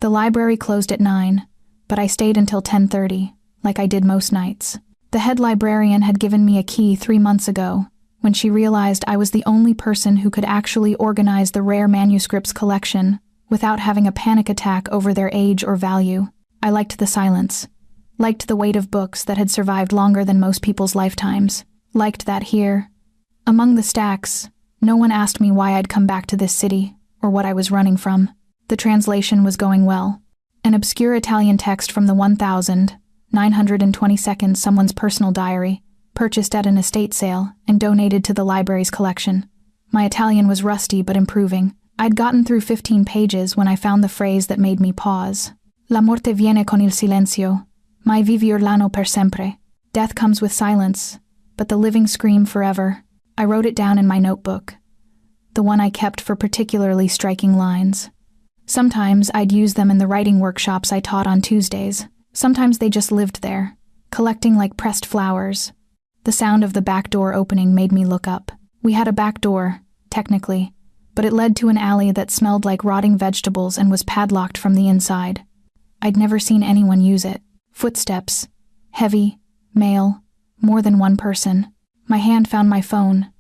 The library closed at 9, but I stayed until 10:30, like I did most nights. The head librarian had given me a key 3 months ago, when she realized I was the only person who could actually organize the rare manuscripts collection without having a panic attack over their age or value. I liked the silence, liked the weight of books that had survived longer than most people's lifetimes, liked that here, among the stacks, no one asked me why I'd come back to this city or what I was running from. The translation was going well. An obscure Italian text from the 1922nd someone's personal diary, purchased at an estate sale and donated to the library's collection. My Italian was rusty but improving. I'd gotten through 15 pages when I found the phrase that made me pause. La morte viene con il silenzio, mai vivi urlano per sempre. Death comes with silence, but the living scream forever. I wrote it down in my notebook, the one I kept for particularly striking lines. Sometimes I'd use them in the writing workshops I taught on Tuesdays. Sometimes they just lived there, collecting like pressed flowers. The sound of the back door opening made me look up. We had a back door, technically, but it led to an alley that smelled like rotting vegetables and was padlocked from the inside. I'd never seen anyone use it. Footsteps. Heavy, male, more than one person. My hand found my phone,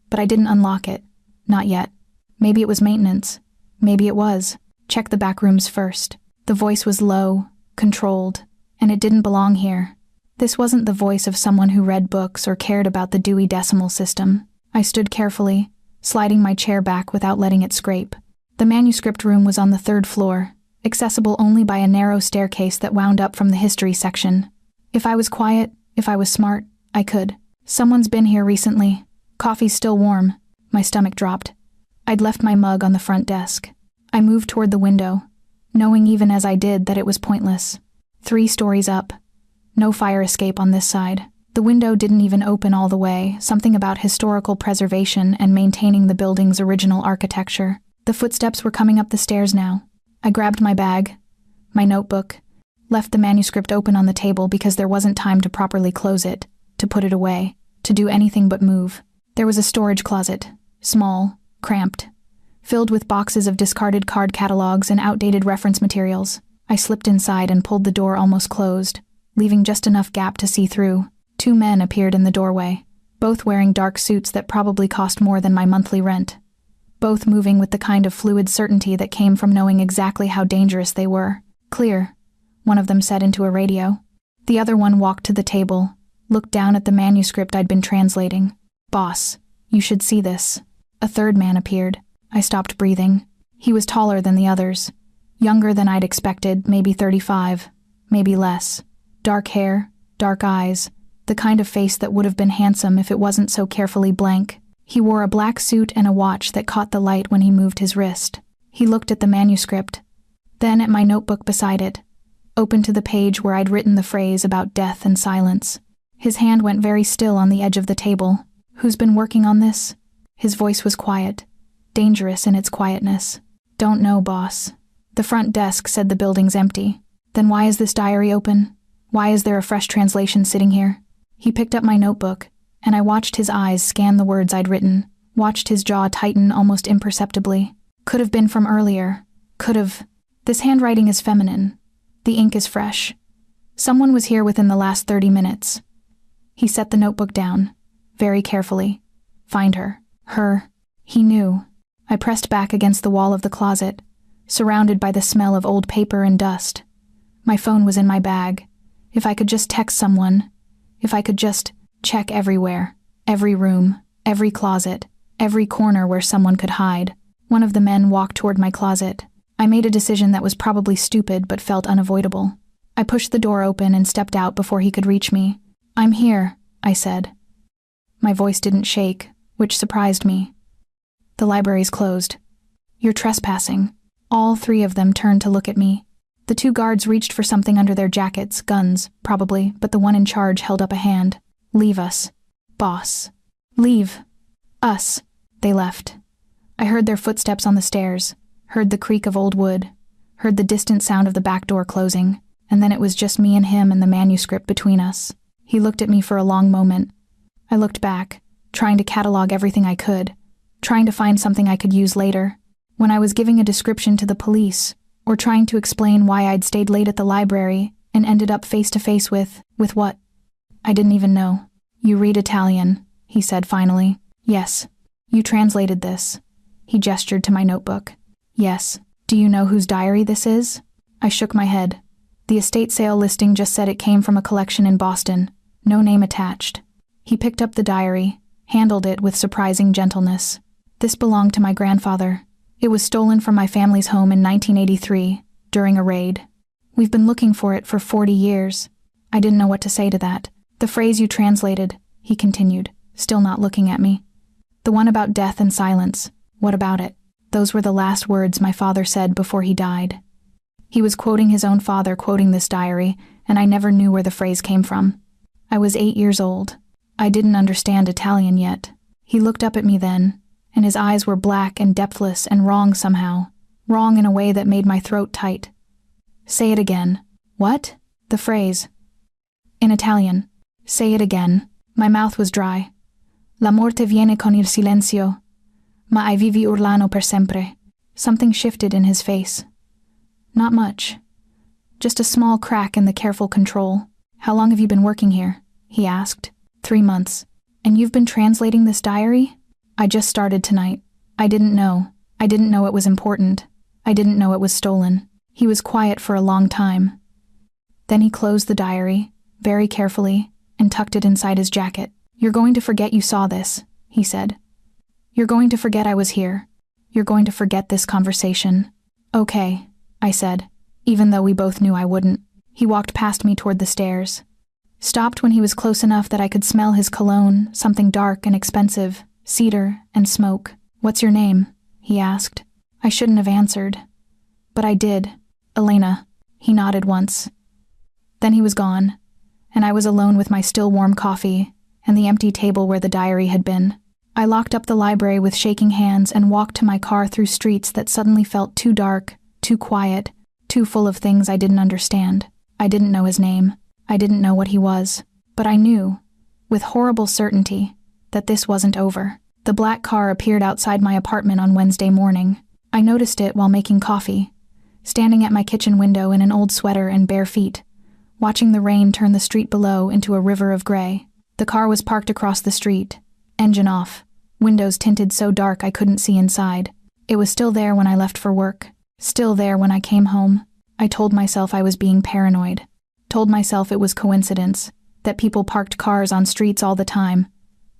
but I didn't unlock it. Not yet. Maybe it was maintenance. Maybe it was. Check the back rooms first. The voice was low, controlled, and it didn't belong here. This wasn't the voice of someone who read books or cared about the Dewey Decimal System. I stood carefully, sliding my chair back without letting it scrape. The manuscript room was on the 3rd floor, accessible only by a narrow staircase that wound up from the history section. If I was quiet, if I was smart, I could. Someone's been here recently. Coffee's still warm. My stomach dropped. I'd left my mug on the front desk. I moved toward the window, knowing even as I did that it was pointless. 3 stories up. No fire escape on this side. The window didn't even open all the way, something about historical preservation and maintaining the building's original architecture. The footsteps were coming up the stairs now. I grabbed my bag, my notebook, left the manuscript open on the table because there wasn't time to properly close it, to put it away, to do anything but move. There was a storage closet, small, cramped, filled with boxes of discarded card catalogs and outdated reference materials. I slipped inside and pulled the door almost closed, leaving just enough gap to see through. 2 men appeared in the doorway, both wearing dark suits that probably cost more than my monthly rent, both moving with the kind of fluid certainty that came from knowing exactly how dangerous they were. "Clear," one of them said into a radio. The other one walked to the table, looked down at the manuscript I'd been translating. "Boss, you should see this." A 3rd man appeared. I stopped breathing. He was taller than the others, younger than I'd expected, maybe 35, maybe less. Dark hair, dark eyes, the kind of face that would have been handsome if it wasn't so carefully blank. He wore a black suit and a watch that caught the light when he moved his wrist. He looked at the manuscript, then at my notebook beside it, open to the page where I'd written the phrase about death and silence. His hand went very still on the edge of the table. "Who's been working on this?" His voice was quiet, dangerous in its quietness. "Don't know, boss. The front desk said the building's empty." "Then why is this diary open? Why is there a fresh translation sitting here?" He picked up my notebook, and I watched his eyes scan the words I'd written, watched his jaw tighten almost imperceptibly. Could have been from earlier. Could have. This handwriting is feminine. The ink is fresh. Someone was here within the last 30 minutes. He set the notebook down, very carefully. Find her. Her. He knew. I pressed back against the wall of the closet, surrounded by the smell of old paper and dust. My phone was in my bag. If I could just text someone, if I could just check everywhere, every room, every closet, every corner where someone could hide. One of the men walked toward my closet. I made a decision that was probably stupid but felt unavoidable. I pushed the door open and stepped out before he could reach me. "I'm here," I said. My voice didn't shake, which surprised me. "The library's closed. You're trespassing." All 3 of them turned to look at me. The 2 guards reached for something under their jackets, guns, probably, but the one in charge held up a hand. "Leave us. Boss. Leave. Us." They left. I heard their footsteps on the stairs, heard the creak of old wood, heard the distant sound of the back door closing, and then it was just me and him and the manuscript between us. He looked at me for a long moment. I looked back, trying to catalog everything I could, trying to find something I could use later. When I was giving a description to the police, or trying to explain why I'd stayed late at the library and ended up face to face with what? I didn't even know. You read Italian, he said finally. Yes. You translated this. He gestured to my notebook. Yes. Do you know whose diary this is? I shook my head. The estate sale listing just said it came from a collection in Boston. No name attached. He picked up the diary, handled it with surprising gentleness. This belonged to my grandfather. It was stolen from my family's home in 1983, during a raid. We've been looking for it for 40 years. I didn't know what to say to that. The phrase you translated, he continued, still not looking at me. The one about death and silence. What about it? Those were the last words my father said before he died. He was quoting his own father quoting this diary, and I never knew where the phrase came from. I was 8 years old. I didn't understand Italian yet. He looked up at me then, and his eyes were black and depthless and wrong somehow. Wrong in a way that made my throat tight. Say it again. What? The phrase. In Italian. Say it again. My mouth was dry. La morte viene con il silenzio, ma I vivi urlano per sempre. Something shifted in his face. Not much. Just a small crack in the careful control. How long have you been working here? He asked. 3 months. And you've been translating this diary? I just started tonight. I didn't know. I didn't know it was important. I didn't know it was stolen. He was quiet for a long time. Then he closed the diary, very carefully, and tucked it inside his jacket. You're going to forget you saw this, he said. You're going to forget I was here. You're going to forget this conversation. Okay, I said, even though we both knew I wouldn't. He walked past me toward the stairs. Stopped when he was close enough that I could smell his cologne, something dark and expensive, cedar and smoke. What's your name? He asked. I shouldn't have answered. But I did. Elena. He nodded once. Then he was gone, and I was alone with my still warm coffee and the empty table where the diary had been. I locked up the library with shaking hands and walked to my car through streets that suddenly felt too dark, too quiet, too full of things I didn't understand. I didn't know his name. I didn't know what he was. But I knew, with horrible certainty, that this wasn't over. The black car appeared outside my apartment on Wednesday morning. I noticed it while making coffee, standing at my kitchen window in an old sweater and bare feet, watching the rain turn the street below into a river of gray. The car was parked across the street, engine off, windows tinted so dark I couldn't see inside. It was still there when I left for work, still there when I came home. I told myself I was being paranoid, told myself it was coincidence, that people parked cars on streets all the time,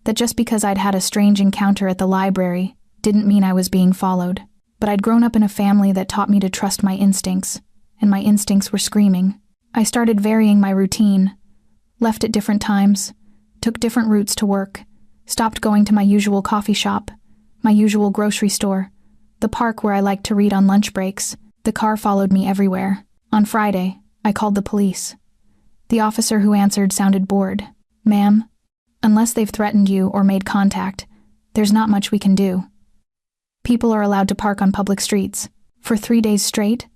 that just because I'd had a strange encounter at the library didn't mean I was being followed. But I'd grown up in a family that taught me to trust my instincts, and my instincts were screaming. I started varying my routine, left at different times, took different routes to work, stopped going to my usual coffee shop, my usual grocery store, the park where I liked to read on lunch breaks. The car followed me everywhere. On Friday, I called the police. The officer who answered sounded bored. Ma'am, unless they've threatened you or made contact, there's not much we can do. People are allowed to park on public streets. For 3 days straight?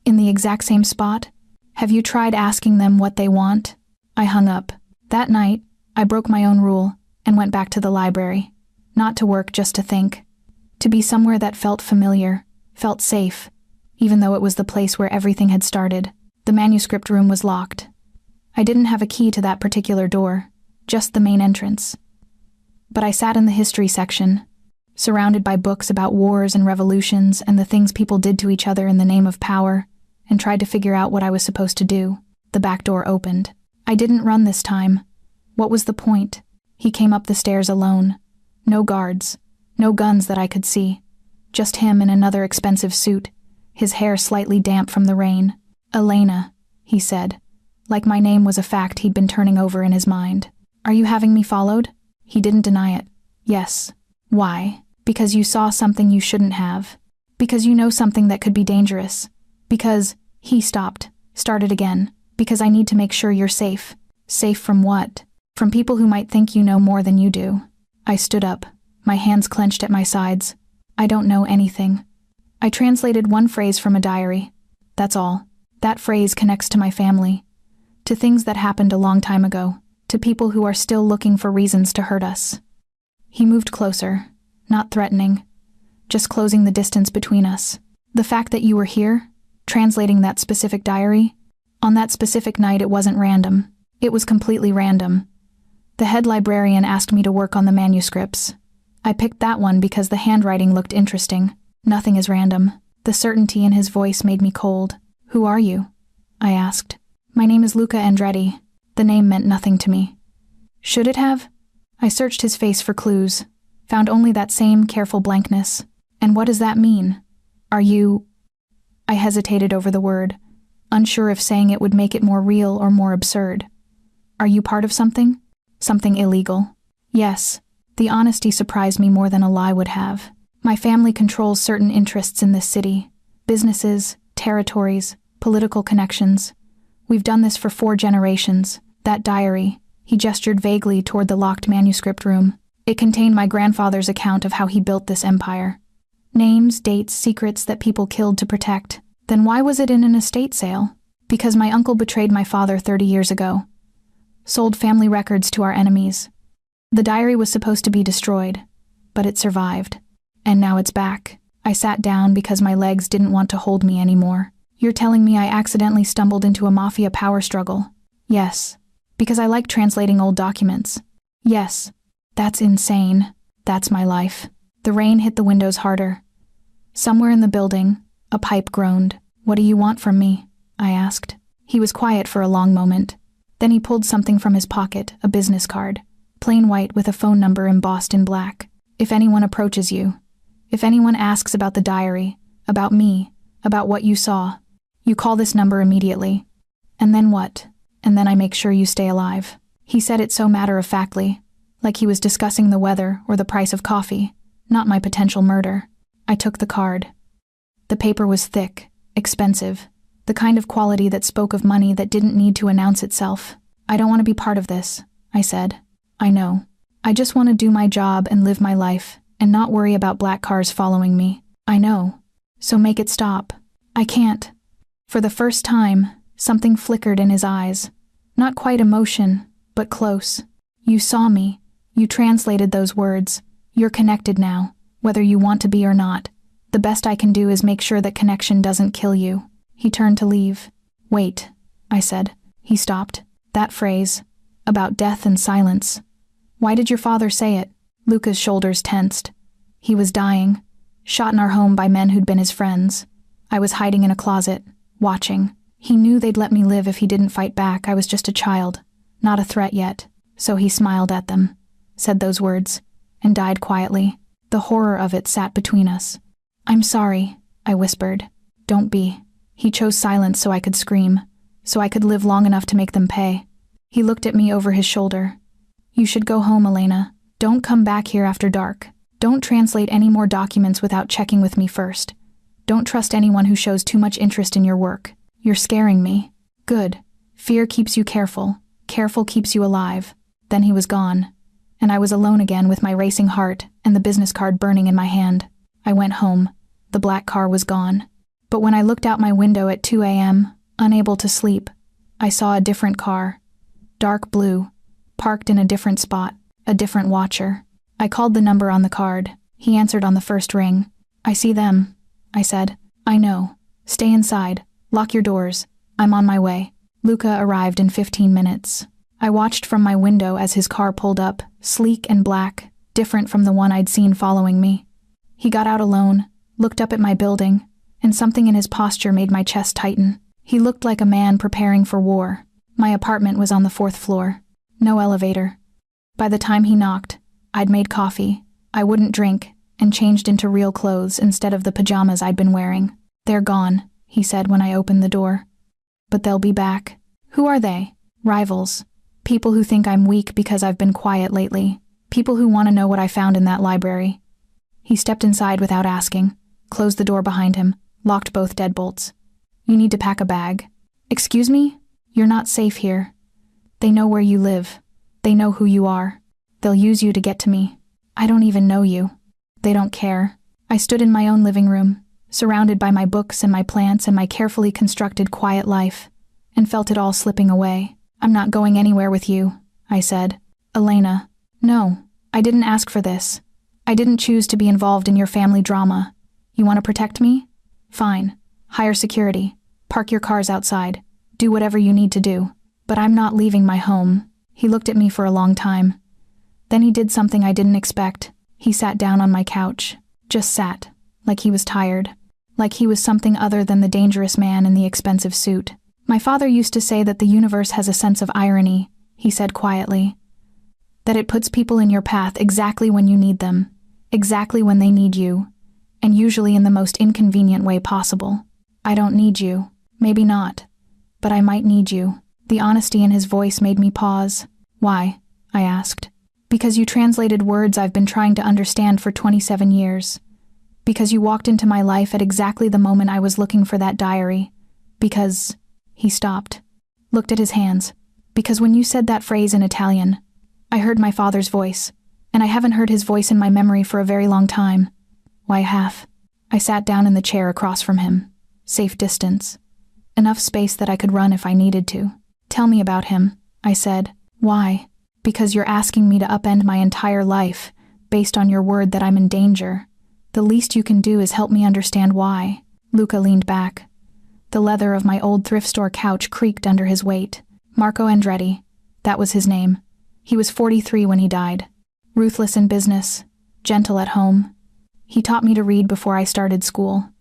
In the exact same spot? Have you tried asking them what they want? I hung up. That night, I broke my own rule and went back to the library. Not to work, just to think. To be somewhere that felt familiar, felt safe, even though it was the place where everything had started. The manuscript room was locked. I didn't have a key to that particular door, just the main entrance. But I sat in the history section, surrounded by books about wars and revolutions and the things people did to each other in the name of power, and tried to figure out what I was supposed to do. The back door opened. I didn't run this time. What was the point? He came up the stairs alone. No guards. No guns that I could see. Just him in another expensive suit, his hair slightly damp from the rain. Elena, he said, like my name was a fact he'd been turning over in his mind. Are you having me followed? He didn't deny it. Yes. Why? Because you saw something you shouldn't have. Because you know something that could be dangerous. Because he started again. Because I need to make sure you're safe. Safe from what? From people who might think you know more than you do. I stood up, my hands clenched at my sides. I don't know anything. I translated one phrase from a diary. That's all. That phrase connects to my family. To things that happened a long time ago. To people who are still looking for reasons to hurt us. He moved closer, not threatening, just closing the distance between us. The fact that you were here, Translating that specific diary? On that specific night, it wasn't random. It was completely random. The head librarian asked me to work on the manuscripts. I picked that one because the handwriting looked interesting. Nothing is random. The certainty in his voice made me cold. Who are you? I asked. My name is Luca Andretti. The name meant nothing to me. Should it have? I searched his face for clues, found only that same careful blankness. And what does that mean? Are you... I hesitated over the word, unsure if saying it would make it more real or more absurd. Are you part of something? Something illegal? Yes. The honesty surprised me more than a lie would have. My family controls certain interests in this city. Businesses, territories, political connections. We've done this for 4 generations. That diary, he gestured vaguely toward the locked manuscript room. It contained my grandfather's account of how he built this empire. Names, dates, secrets that people killed to protect. Then why was it in an estate sale? Because my uncle betrayed my father 30 years ago. Sold family records to our enemies. The diary was supposed to be destroyed, but it survived. And now it's back. I sat down because my legs didn't want to hold me anymore. You're telling me I accidentally stumbled into a Mafia power struggle? Yes. Because I like translating old documents. Yes. That's insane. That's my life. The rain hit the windows harder. Somewhere in the building, a pipe groaned. What do you want from me? I asked. He was quiet for a long moment. Then he pulled something from his pocket, a business card. Plain white with a phone number embossed in black. If anyone approaches you, if anyone asks about the diary, about me, about what you saw, you call this number immediately. And then what? And then I make sure you stay alive. He said it so matter-of-factly, like he was discussing the weather or the price of coffee, not my potential murder. I took the card. The paper was thick, expensive, the kind of quality that spoke of money that didn't need to announce itself. I don't want to be part of this, I said. I know. I just want to do my job and live my life, and not worry about black cars following me. I know. So make it stop. I can't. For the first time, something flickered in his eyes. Not quite emotion, but close. You saw me. You translated those words. You're connected now, whether you want to be or not. The best I can do is make sure that connection doesn't kill you. He turned to leave. Wait, I said. He stopped. That phrase, about death and silence. Why did your father say it? Luca's shoulders tensed. He was dying, shot in our home by men who'd been his friends. I was hiding in a closet, watching. He knew they'd let me live if he didn't fight back. I was just a child, not a threat yet. So he smiled at them, said those words, and died quietly. The horror of it sat between us. I'm sorry, I whispered. Don't be. He chose silence so I could scream, so I could live long enough to make them pay. He looked at me over his shoulder. You should go home, Elena. Don't come back here after dark. Don't translate any more documents without checking with me first. Don't trust anyone who shows too much interest in your work. You're scaring me. Good. Fear keeps you careful. Careful keeps you alive. Then he was gone, and I was alone again with my racing heart and the business card burning in my hand. I went home. The black car was gone. But when I looked out my window at 2 a.m., unable to sleep, I saw a different car. Dark blue, parked in a different spot, a different watcher. I called the number on the card. He answered on the first ring. I see them, I said. I know. Stay inside. Lock your doors. I'm on my way. Luca arrived in 15 minutes. I watched from my window as his car pulled up, sleek and black, different from the one I'd seen following me. He got out alone, looked up at my building, and something in his posture made my chest tighten. He looked like a man preparing for war. My apartment was on the 4th floor. No elevator. By the time he knocked, I'd made coffee. I wouldn't drink, and changed into real clothes instead of the pajamas I'd been wearing. They're gone, he said when I opened the door. But they'll be back. Who are they? Rivals. People who think I'm weak because I've been quiet lately. People who want to know what I found in that library. He stepped inside without asking, closed the door behind him, locked both deadbolts. You need to pack a bag. Excuse me? You're not safe here. They know where you live. They know who you are. They'll use you to get to me. I don't even know you. They don't care. I stood in my own living room, surrounded by my books and my plants and my carefully constructed quiet life, and felt it all slipping away. I'm not going anywhere with you, I said. Elena. No, I didn't ask for this. I didn't choose to be involved in your family drama. You want to protect me? Fine. Hire security. Park your cars outside. Do whatever you need to do. But I'm not leaving my home." He looked at me for a long time. Then he did something I didn't expect. He sat down on my couch. Just sat. Like he was tired. Like he was something other than the dangerous man in the expensive suit. "My father used to say that the universe has a sense of irony," he said quietly. "That it puts people in your path exactly when you need them. Exactly when they need you. And usually in the most inconvenient way possible. I don't need you. Maybe not. But I might need you." The honesty in his voice made me pause. "Why?" I asked. "Because you translated words I've been trying to understand for 27 years. Because you walked into my life at exactly the moment I was looking for that diary. Because..." He stopped. Looked at his hands. "Because when you said that phrase in Italian, I heard my father's voice. And I haven't heard his voice in my memory for a very long time." "Why half?" I sat down in the chair across from him. Safe distance. Enough space that I could run if I needed to. "Tell me about him," I said. "Why?" "Because you're asking me to upend my entire life, based on your word that I'm in danger. The least you can do is help me understand why." Luca leaned back. The leather of my old thrift store couch creaked under his weight. Marco Andretti. That was his name. He was 43 when he died. Ruthless in business. Gentle at home. He taught me to read before I started school.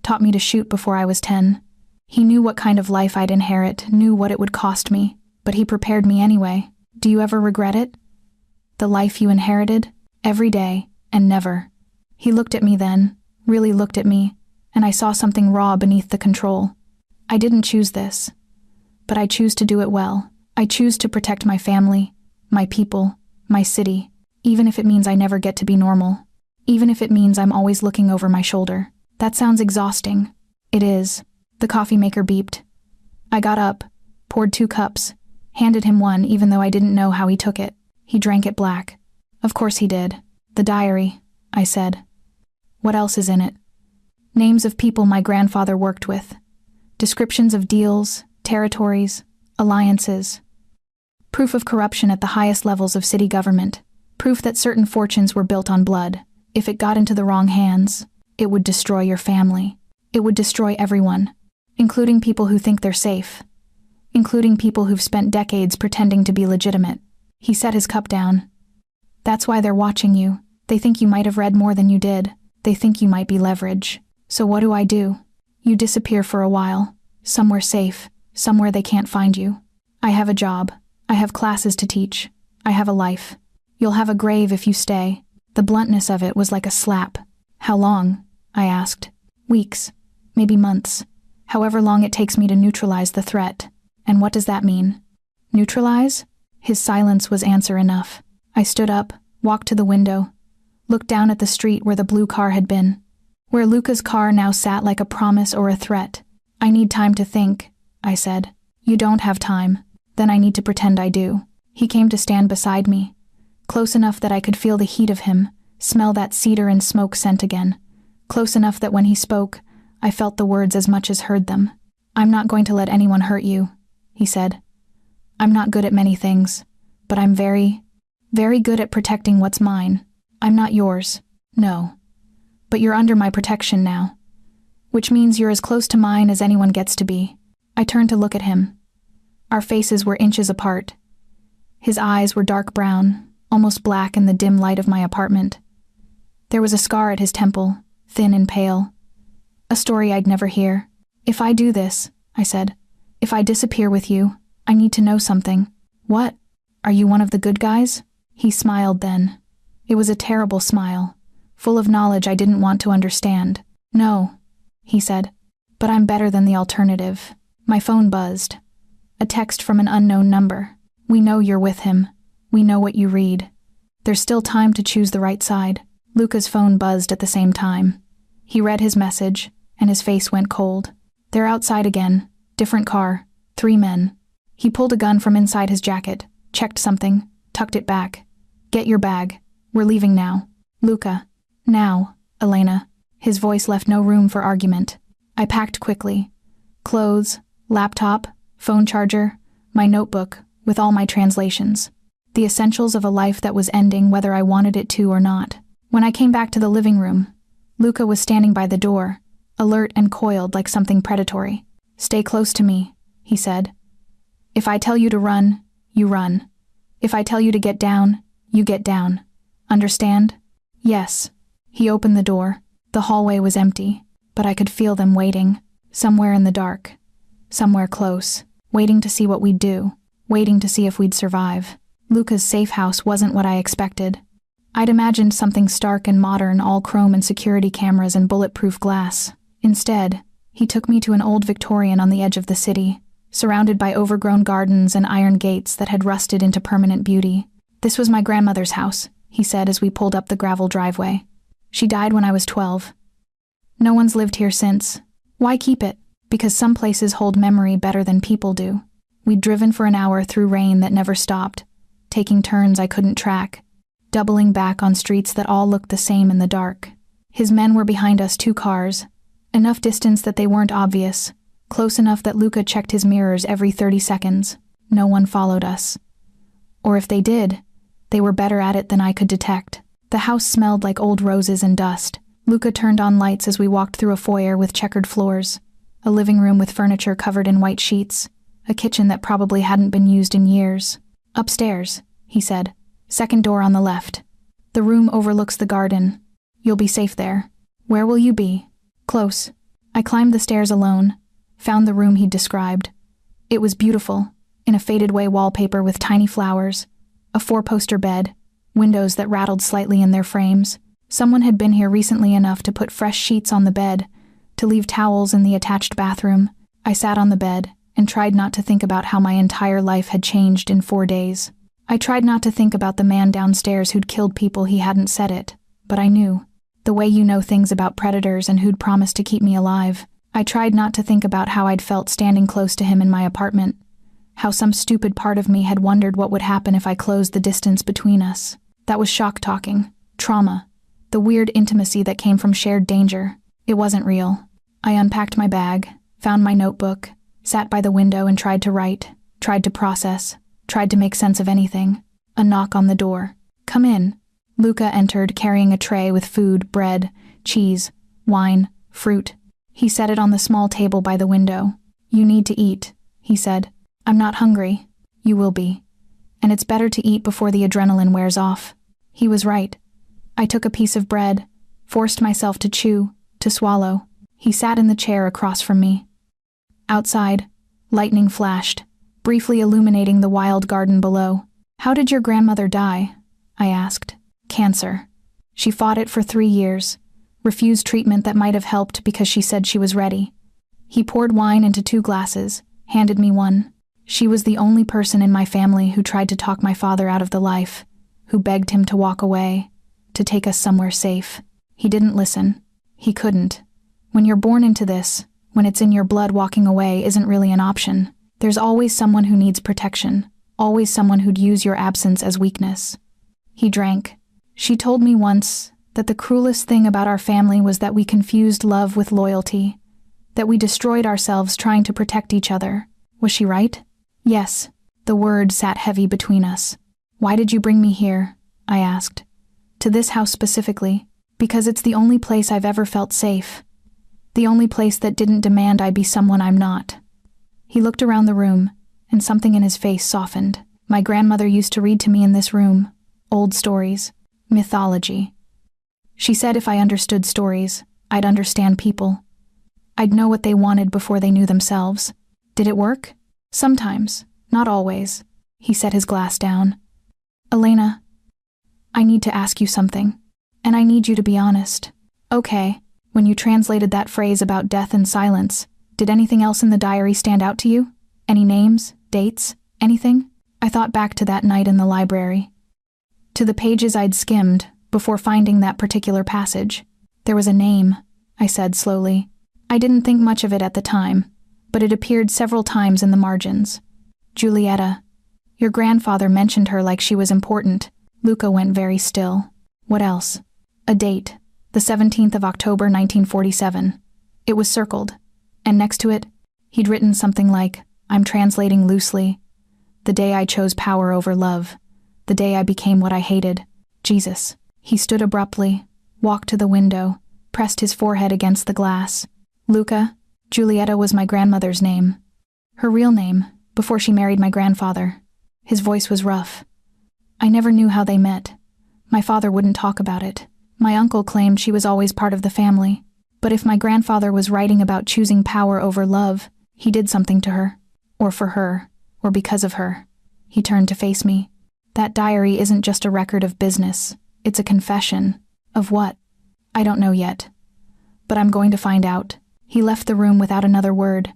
Taught me to shoot before I was 10. He knew what kind of life I'd inherit, knew what it would cost me, but he prepared me anyway. Do you ever regret it? The life you inherited? Every day, and never. He looked at me then, really looked at me, and I saw something raw beneath the control. I didn't choose this. But I choose to do it well. I choose to protect my family, my people, my city, even if it means I never get to be normal. Even if it means I'm always looking over my shoulder. That sounds exhausting. It is. The coffee maker beeped. I got up, poured 2 cups, handed him one even though I didn't know how he took it. He drank it black. Of course he did. "The diary," I said. "What else is in it?" "Names of people my grandfather worked with. Descriptions of deals, territories, alliances. Proof of corruption at the highest levels of city government. Proof that certain fortunes were built on blood. If it got into the wrong hands, it would destroy your family. It would destroy everyone. Including people who think they're safe. Including people who've spent decades pretending to be legitimate." He set his cup down. "That's why they're watching you. They think you might have read more than you did. They think you might be leverage. So what do? You disappear for a while. Somewhere safe. Somewhere they can't find you. I have a job. I have classes to teach. I have a life. You'll have a grave if you stay." The bluntness of it was like a slap. "How long?" I asked. "Weeks. Maybe months. However long it takes me to neutralize the threat." "And what does that mean?" "Neutralize?" His silence was answer enough. I stood up, walked to the window, looked down at the street where the blue car had been, where Luca's car now sat like a promise or a threat. "I need time to think," I said. "You don't have time. Then I need to pretend I do." He came to stand beside me, close enough that I could feel the heat of him, smell that cedar and smoke scent again, close enough that when he spoke, I felt the words as much as heard them. "I'm not going to let anyone hurt you," he said. "I'm not good at many things, but I'm very, very good at protecting what's mine. I'm not yours, no. But you're under my protection now. Which means you're as close to mine as anyone gets to be." I turned to look at him. Our faces were inches apart. His eyes were dark brown, almost black in the dim light of my apartment. There was a scar at his temple, thin and pale. A story I'd never hear. "If I do this," I said, "if I disappear with you, I need to know something." "What? Are you one of the good guys?" He smiled then. It was a terrible smile, full of knowledge I didn't want to understand. "No," he said, "but I'm better than the alternative." My phone buzzed. A text from an unknown number. "We know you're with him. We know what you read. There's still time to choose the right side." Luca's phone buzzed at the same time. He read his message, and his face went cold. "They're outside again. Different car. 3 men. He pulled a gun from inside his jacket, checked something, tucked it back. "Get your bag. We're leaving now." "Luca." "Now, Elena." His voice left no room for argument. I packed quickly. Clothes, laptop, phone charger, my notebook, with all my translations. The essentials of a life that was ending whether I wanted it to or not. When I came back to the living room, Luca was standing by the door, alert and coiled like something predatory. Stay close to me, he said. If I tell you to run, you run. If I tell you to get down, you get down. Understand? Yes. He opened the door. The hallway was empty, but I could feel them waiting, somewhere in the dark, somewhere close, waiting to see what we'd do, waiting to see if we'd survive. Luca's safe house wasn't what I expected. I'd imagined something stark and modern, all chrome and security cameras and bulletproof glass. Instead, he took me to an old Victorian on the edge of the city, surrounded by overgrown gardens and iron gates that had rusted into permanent beauty. This was my grandmother's house, he said as we pulled up the gravel driveway. She died when I was 12. No one's lived here since. Why keep it? Because some places hold memory better than people do. We'd driven for an hour through rain that never stopped, taking turns I couldn't track, doubling back on streets that all looked the same in the dark. His men were behind us 2 cars, enough distance that they weren't obvious, close enough that Luca checked his mirrors every 30 seconds. No one followed us. Or if they did, they were better at it than I could detect. The house smelled like old roses and dust. Luca turned on lights as we walked through a foyer with checkered floors, a living room with furniture covered in white sheets, a kitchen that probably hadn't been used in years. Upstairs, he said. Second door on the left. The room overlooks the garden. You'll be safe there. Where will you be? Close. I climbed the stairs alone, found the room he'd described. It was beautiful, in a faded-away wallpaper with tiny flowers, a 4-poster bed, windows that rattled slightly in their frames. Someone had been here recently enough to put fresh sheets on the bed, to leave towels in the attached bathroom. I sat on the bed and tried not to think about how my entire life had changed in 4 days. I tried not to think about the man downstairs who'd killed people he hadn't said it, but I knew. The way you know things about predators and who'd promised to keep me alive. I tried not to think about how I'd felt standing close to him in my apartment, how some stupid part of me had wondered what would happen if I closed the distance between us. That was shock talking, trauma, the weird intimacy that came from shared danger. It wasn't real. I unpacked my bag, found my notebook, sat by the window and tried to write, tried to process, tried to make sense of anything. A knock on the door. Come in. Luca entered carrying a tray with food, bread, cheese, wine, fruit. He set it on the small table by the window. You need to eat, he said. I'm not hungry. You will be. And it's better to eat before the adrenaline wears off. He was right. I took a piece of bread, forced myself to chew, to swallow. He sat in the chair across from me. Outside, lightning flashed, briefly illuminating the wild garden below. How did your grandmother die? I asked. Cancer. She fought it for 3 years, refused treatment that might have helped because she said she was ready. He poured wine into 2 glasses, handed me one. She was the only person in my family who tried to talk my father out of the life, who begged him to walk away, to take us somewhere safe. He didn't listen. He couldn't. When you're born into this, when it's in your blood, walking away isn't really an option. There's always someone who needs protection, always someone who'd use your absence as weakness. He drank. She told me once that the cruelest thing about our family was that we confused love with loyalty, that we destroyed ourselves trying to protect each other. Was she right? Yes. The word sat heavy between us. Why did you bring me here? I asked. To this house specifically, because it's the only place I've ever felt safe. The only place that didn't demand I be someone I'm not. He looked around the room, and something in his face softened. My grandmother used to read to me in this room, old stories, mythology. She said if I understood stories, I'd understand people. I'd know what they wanted before they knew themselves. Did it work? Sometimes, not always. He set his glass down. Elena, I need to ask you something, and I need you to be honest. Okay, when you translated that phrase about death and silence, did anything else in the diary stand out to you? Any names, dates, anything? I thought back to that night in the library. To the pages I'd skimmed before finding that particular passage. There was a name, I said slowly. I didn't think much of it at the time, but it appeared several times in the margins. Julieta. Your grandfather mentioned her like she was important. Luca went very still. What else? A date. The 17th of October, 1947. It was circled, and next to it, he'd written something like, I'm translating loosely, the day I chose power over love, the day I became what I hated, Jesus. He stood abruptly, walked to the window, pressed his forehead against the glass. Luca, Julieta was my grandmother's name. Her real name, before she married my grandfather. His voice was rough. I never knew how they met. My father wouldn't talk about it. My uncle claimed she was always part of the family. But if my grandfather was writing about choosing power over love, he did something to her. Or for her. Or because of her. He turned to face me. That diary isn't just a record of business. It's a confession. Of what? I don't know yet. But I'm going to find out. He left the room without another word.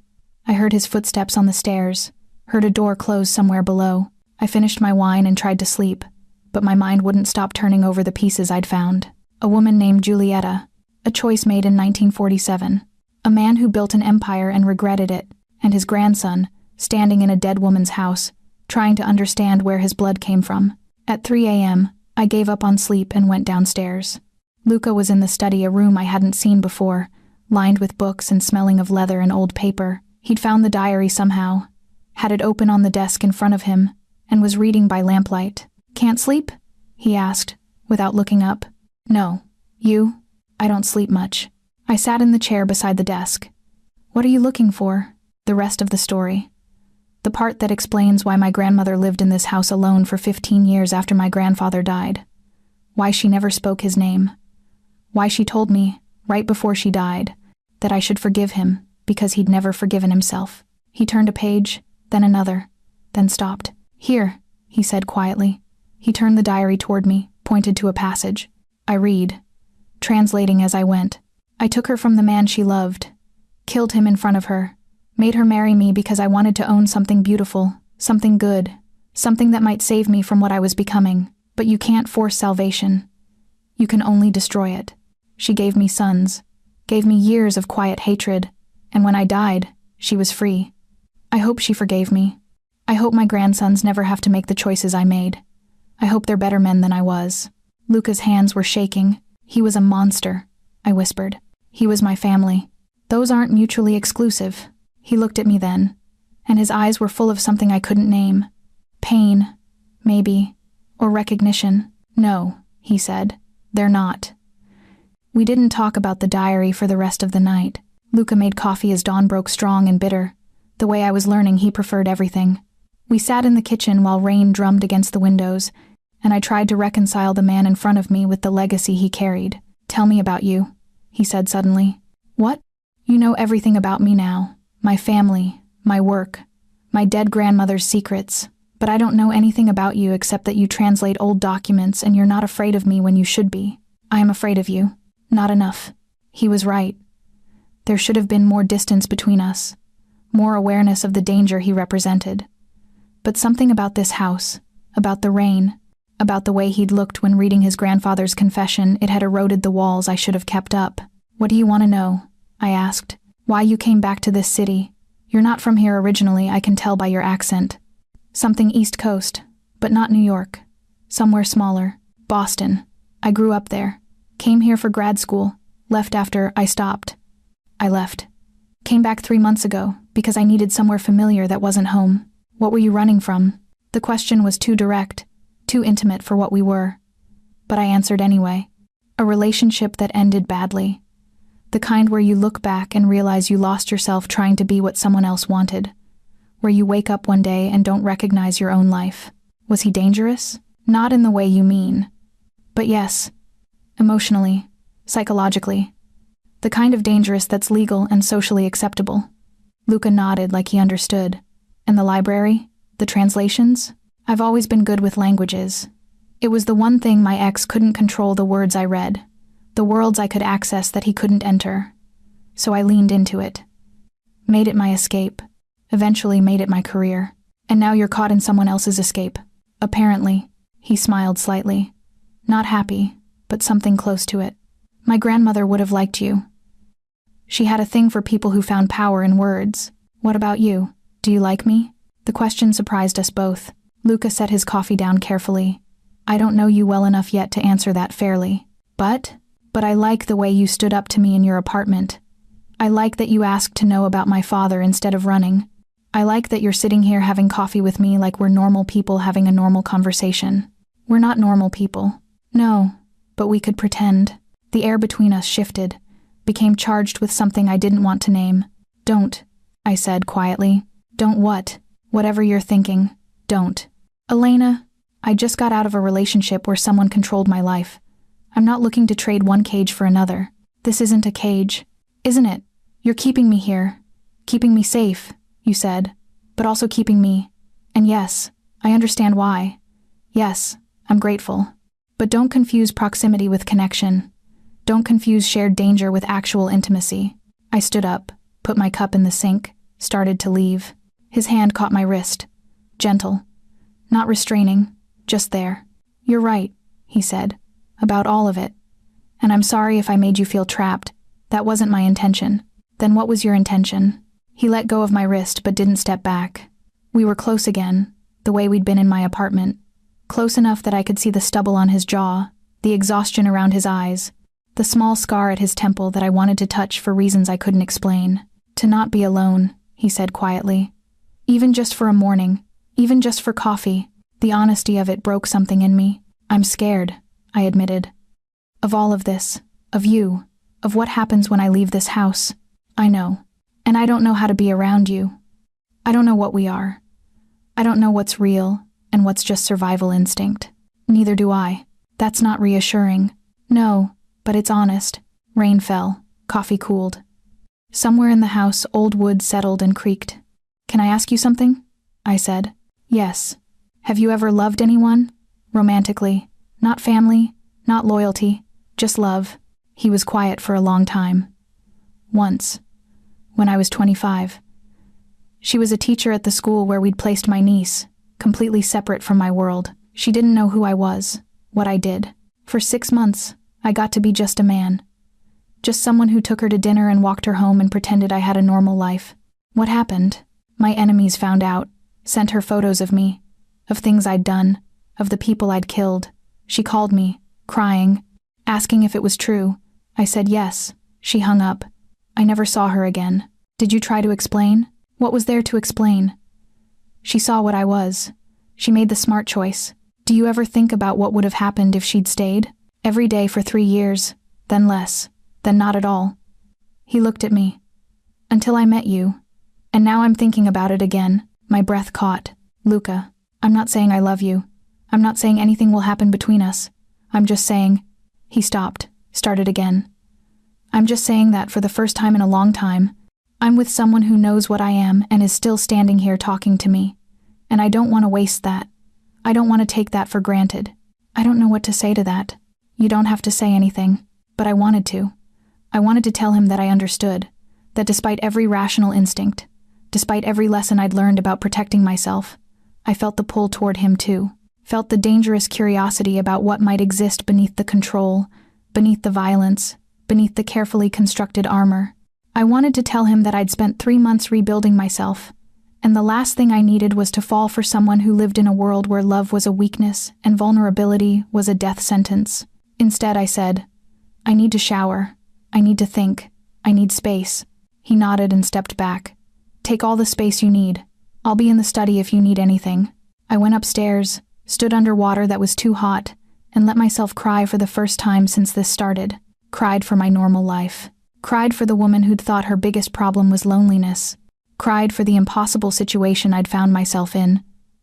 I heard his footsteps on the stairs. Heard a door close somewhere below. I finished my wine and tried to sleep. But my mind wouldn't stop turning over the pieces I'd found. A woman named Julieta. A choice made in 1947. A man who built an empire and regretted it. And his grandson, standing in a dead woman's house, trying to understand where his blood came from. At 3 a.m., I gave up on sleep and went downstairs. Luca was in the study, a room I hadn't seen before, lined with books and smelling of leather and old paper. He'd found the diary somehow, had it open on the desk in front of him, and was reading by lamplight. "Can't sleep?" he asked, without looking up. "No. You?" "I don't sleep much." I sat in the chair beside the desk. "What are you looking for?" "The rest of the story. The part that explains why my grandmother lived in this house alone for 15 years after my grandfather died. Why she never spoke his name. Why she told me, right before she died, that I should forgive him because he'd never forgiven himself." He turned a page, then another, then stopped. "Here," he said quietly. He turned the diary toward me, pointed to a passage. I read, translating as I went. "I took her from the man she loved, killed him in front of her, made her marry me because I wanted to own something beautiful, something good, something that might save me from what I was becoming. But you can't force salvation. You can only destroy it. She gave me sons, gave me years of quiet hatred, and when I died, she was free. I hope she forgave me. I hope my grandsons never have to make the choices I made. I hope they're better men than I was." Luca's hands were shaking. "He was a monster," I whispered. "He was my family. Those aren't mutually exclusive." He looked at me then, and his eyes were full of something I couldn't name. Pain, maybe, or recognition. "No," he said, "they're not." We didn't talk about the diary for the rest of the night. Luca made coffee as dawn broke strong and bitter. The way I was learning, he preferred everything. We sat in the kitchen while rain drummed against the windows, and I tried to reconcile the man in front of me with the legacy he carried. "Tell me about you," he said suddenly. "What?" "You know everything about me now. My family, my work, my dead grandmother's secrets. But I don't know anything about you except that you translate old documents and you're not afraid of me when you should be. I am afraid of you. Not enough." He was right. There should have been more distance between us, more awareness of the danger he represented. But something about this house, about the rain, about the way he'd looked when reading his grandfather's confession, it had eroded the walls I should have kept up. "What do you want to know?" I asked. "Why you came back to this city. You're not from here originally, I can tell by your accent. Something East Coast, but not New York. Somewhere smaller. Boston. I grew up there. Came here for grad school. Left after I stopped. I left. Came back 3 months ago, because I needed somewhere familiar that wasn't home." "What were you running from?" The question was too direct, too intimate for what we were. But I answered anyway. "A relationship that ended badly. The kind where you look back and realize you lost yourself trying to be what someone else wanted. Where you wake up one day and don't recognize your own life." "Was he dangerous?" "Not in the way you mean. But yes. Emotionally. Psychologically. The kind of dangerous that's legal and socially acceptable." Luca nodded like he understood. "And the library? The translations? I've always been good with languages. It was the one thing my ex couldn't control, the words I read. The worlds I could access that he couldn't enter. So I leaned into it. Made it my escape. Eventually made it my career. And now you're caught in someone else's escape. Apparently." He smiled slightly. "Not happy, but something close to it. My grandmother would have liked you. She had a thing for people who found power in words. What about you? Do you like me?" The question surprised us both. Luca set his coffee down carefully. "I don't know you well enough yet to answer that fairly. But I like the way you stood up to me in your apartment. I like that you asked to know about my father instead of running. I like that you're sitting here having coffee with me like we're normal people having a normal conversation. We're not normal people. No, but we could pretend." The air between us shifted, became charged with something I didn't want to name. Don't, I said quietly. Don't what? Whatever you're thinking, don't. Elena, I just got out of a relationship where someone controlled my life. I'm not looking to trade one cage for another. This isn't a cage. Isn't it? You're keeping me here. Keeping me safe, you said, but also keeping me. And yes, I understand why. Yes, I'm grateful. But don't confuse proximity with connection. Don't confuse shared danger with actual intimacy. I stood up, put my cup in the sink, started to leave. His hand caught my wrist. Gentle. Not restraining, just there. You're right, he said, about all of it. And I'm sorry if I made you feel trapped. That wasn't my intention. Then what was your intention? He let go of my wrist but didn't step back. We were close again, the way we'd been in my apartment. Close enough that I could see the stubble on his jaw, the exhaustion around his eyes, the small scar at his temple that I wanted to touch for reasons I couldn't explain. To not be alone, he said quietly. Even just for a morning, even just for coffee. The honesty of it broke something in me. I'm scared, I admitted. Of all of this, of you, of what happens when I leave this house. I know. And I don't know how to be around you. I don't know what we are. I don't know what's real and what's just survival instinct. Neither do I. That's not reassuring. No, but it's honest. Rain fell. Coffee cooled. Somewhere in the house, old wood settled and creaked. Can I ask you something? I said. Yes. Have you ever loved anyone? Romantically. Not family, not loyalty, just love. He was quiet for a long time. Once. When I was 25. She was a teacher at the school where we'd placed my niece, completely separate from my world. She didn't know who I was, what I did. For 6 months, I got to be just a man. Just someone who took her to dinner and walked her home and pretended I had a normal life. What happened? My enemies found out, sent her photos of me, of things I'd done, of the people I'd killed. She called me, crying, asking if it was true. I said yes. She hung up. I never saw her again. Did you try to explain? What was there to explain? She saw what I was. She made the smart choice. Do you ever think about what would have happened if she'd stayed? Every day for 3 years, then less, then not at all. He looked at me. Until I met you. And now I'm thinking about it again. My breath caught. Luca, I'm not saying I love you. I'm not saying anything will happen between us. I'm just saying... He stopped, started again. I'm just saying that for the first time in a long time, I'm with someone who knows what I am and is still standing here talking to me. And I don't want to waste that. I don't want to take that for granted. I don't know what to say to that. You don't have to say anything, but I wanted to. I wanted to tell him that I understood, that despite every rational instinct, despite every lesson I'd learned about protecting myself, I felt the pull toward him too. Felt the dangerous curiosity about what might exist beneath the control, beneath the violence, beneath the carefully constructed armor. I wanted to tell him that I'd spent 3 months rebuilding myself, and the last thing I needed was to fall for someone who lived in a world where love was a weakness and vulnerability was a death sentence. Instead, I said, I need to shower. I need to think. I need space. He nodded and stepped back. Take all the space you need. I'll be in the study if you need anything. I went upstairs, stood under water that was too hot, and let myself cry for the first time since this started. Cried for my normal life. Cried for the woman who'd thought her biggest problem was loneliness. Cried for the impossible situation I'd found myself in,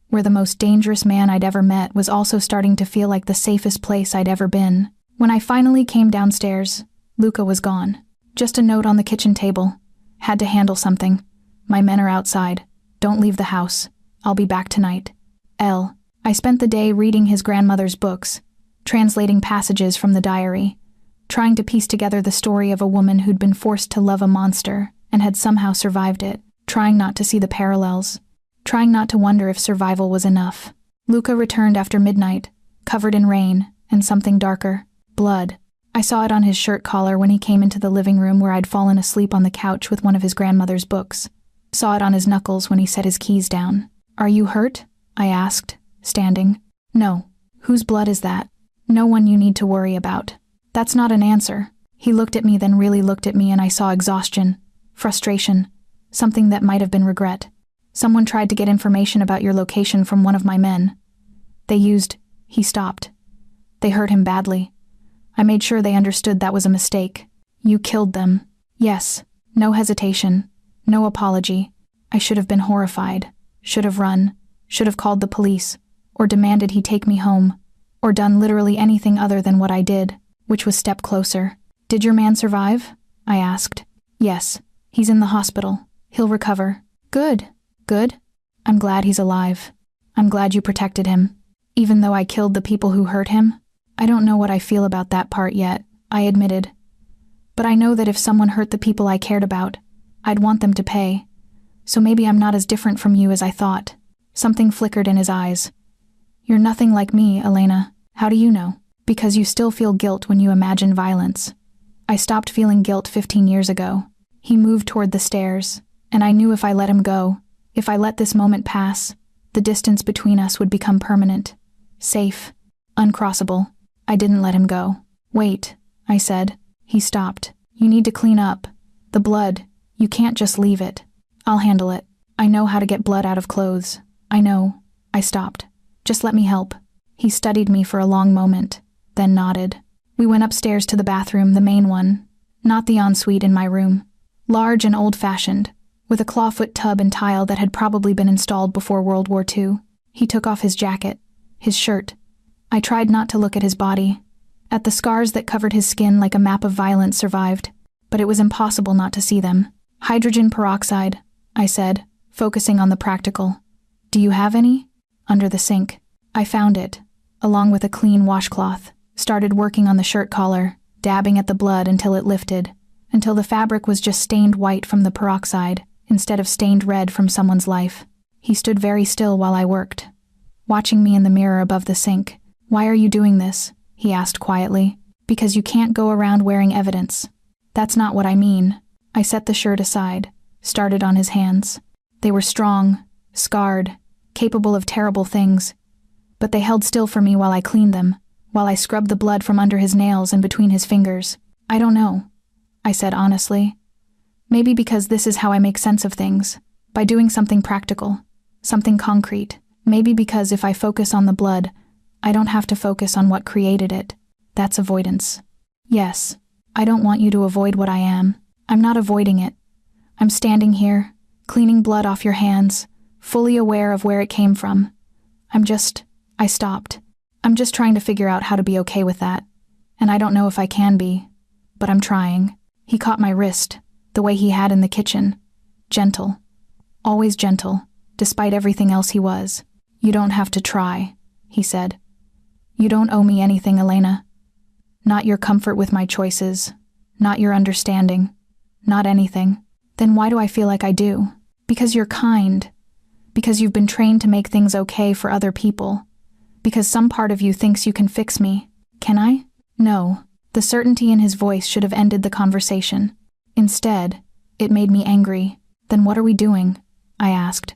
where the most dangerous man I'd ever met was also starting to feel like the safest place I'd ever been. When I finally came downstairs, Luca was gone. Just a note on the kitchen table. Had to handle something. My men are outside. Don't leave the house. I'll be back tonight. L. I spent the day reading his grandmother's books, translating passages from the diary, trying to piece together the story of a woman who'd been forced to love a monster and had somehow survived it, trying not to see the parallels, trying not to wonder if survival was enough. Luca returned after midnight, covered in rain and something darker, blood. I saw it on his shirt collar when he came into the living room where I'd fallen asleep on the couch with one of his grandmother's books. Saw it on his knuckles when he set his keys down. Are you hurt? I asked, standing. No. Whose blood is that? No one you need to worry about. That's not an answer. He looked at me, then really looked at me, and I saw exhaustion, frustration, something that might have been regret. Someone tried to get information about your location from one of my men. He stopped. They hurt him badly. I made sure they understood that was a mistake. You killed them. Yes. No hesitation. No apology. I should have been horrified, should have run, should have called the police, or demanded he take me home, or done literally anything other than what I did, which was step closer. Did your man survive? I asked. Yes. He's in the hospital. He'll recover. Good. Good. I'm glad he's alive. I'm glad you protected him. Even though I killed the people who hurt him? I don't know what I feel about that part yet, I admitted. But I know that if someone hurt the people I cared about, I'd want them to pay. So maybe I'm not as different from you as I thought. Something flickered in his eyes. You're nothing like me, Elena. How do you know? Because you still feel guilt when you imagine violence. I stopped feeling guilt 15 years ago. He moved toward the stairs, and I knew if I let him go, if I let this moment pass, the distance between us would become permanent, safe, uncrossable. I didn't let him go. Wait, I said. He stopped. You need to clean up. The blood, you can't just leave it. I'll handle it. I know how to get blood out of clothes. I know. I stopped. Just let me help. He studied me for a long moment, then nodded. We went upstairs to the bathroom, the main one, not the ensuite in my room. Large and old-fashioned, with a clawfoot tub and tile that had probably been installed before World War II. He took off his jacket, his shirt. I tried not to look at his body, at the scars that covered his skin like a map of violence survived, but it was impossible not to see them. Hydrogen peroxide, I said, focusing on the practical. Do you have any? Under the sink. I found it, along with a clean washcloth, started working on the shirt collar, dabbing at the blood until it lifted, until the fabric was just stained white from the peroxide, instead of stained red from someone's life. He stood very still while I worked, watching me in the mirror above the sink. Why are you doing this? He asked quietly. Because you can't go around wearing evidence. That's not what I mean. I set the shirt aside, started on his hands. They were strong, scarred, capable of terrible things, but they held still for me while I cleaned them, while I scrubbed the blood from under his nails and between his fingers. I don't know, I said honestly. Maybe because this is how I make sense of things, by doing something practical, something concrete. Maybe because if I focus on the blood, I don't have to focus on what created it. That's avoidance. Yes, I don't want you to avoid what I am. I'm not avoiding it. I'm standing here, cleaning blood off your hands, fully aware of where it came from. I stopped. I'm just trying to figure out how to be okay with that. And I don't know if I can be, but I'm trying. He caught my wrist, the way he had in the kitchen. Gentle. Always gentle, despite everything else he was. You don't have to try, he said. You don't owe me anything, Elena. Not your comfort with my choices, not your understanding, not anything. Then why do I feel like I do? Because you're kind. Because you've been trained to make things okay for other people. Because some part of you thinks you can fix me. Can I? No. The certainty in his voice should have ended the conversation. Instead, it made me angry. Then what are we doing? I asked.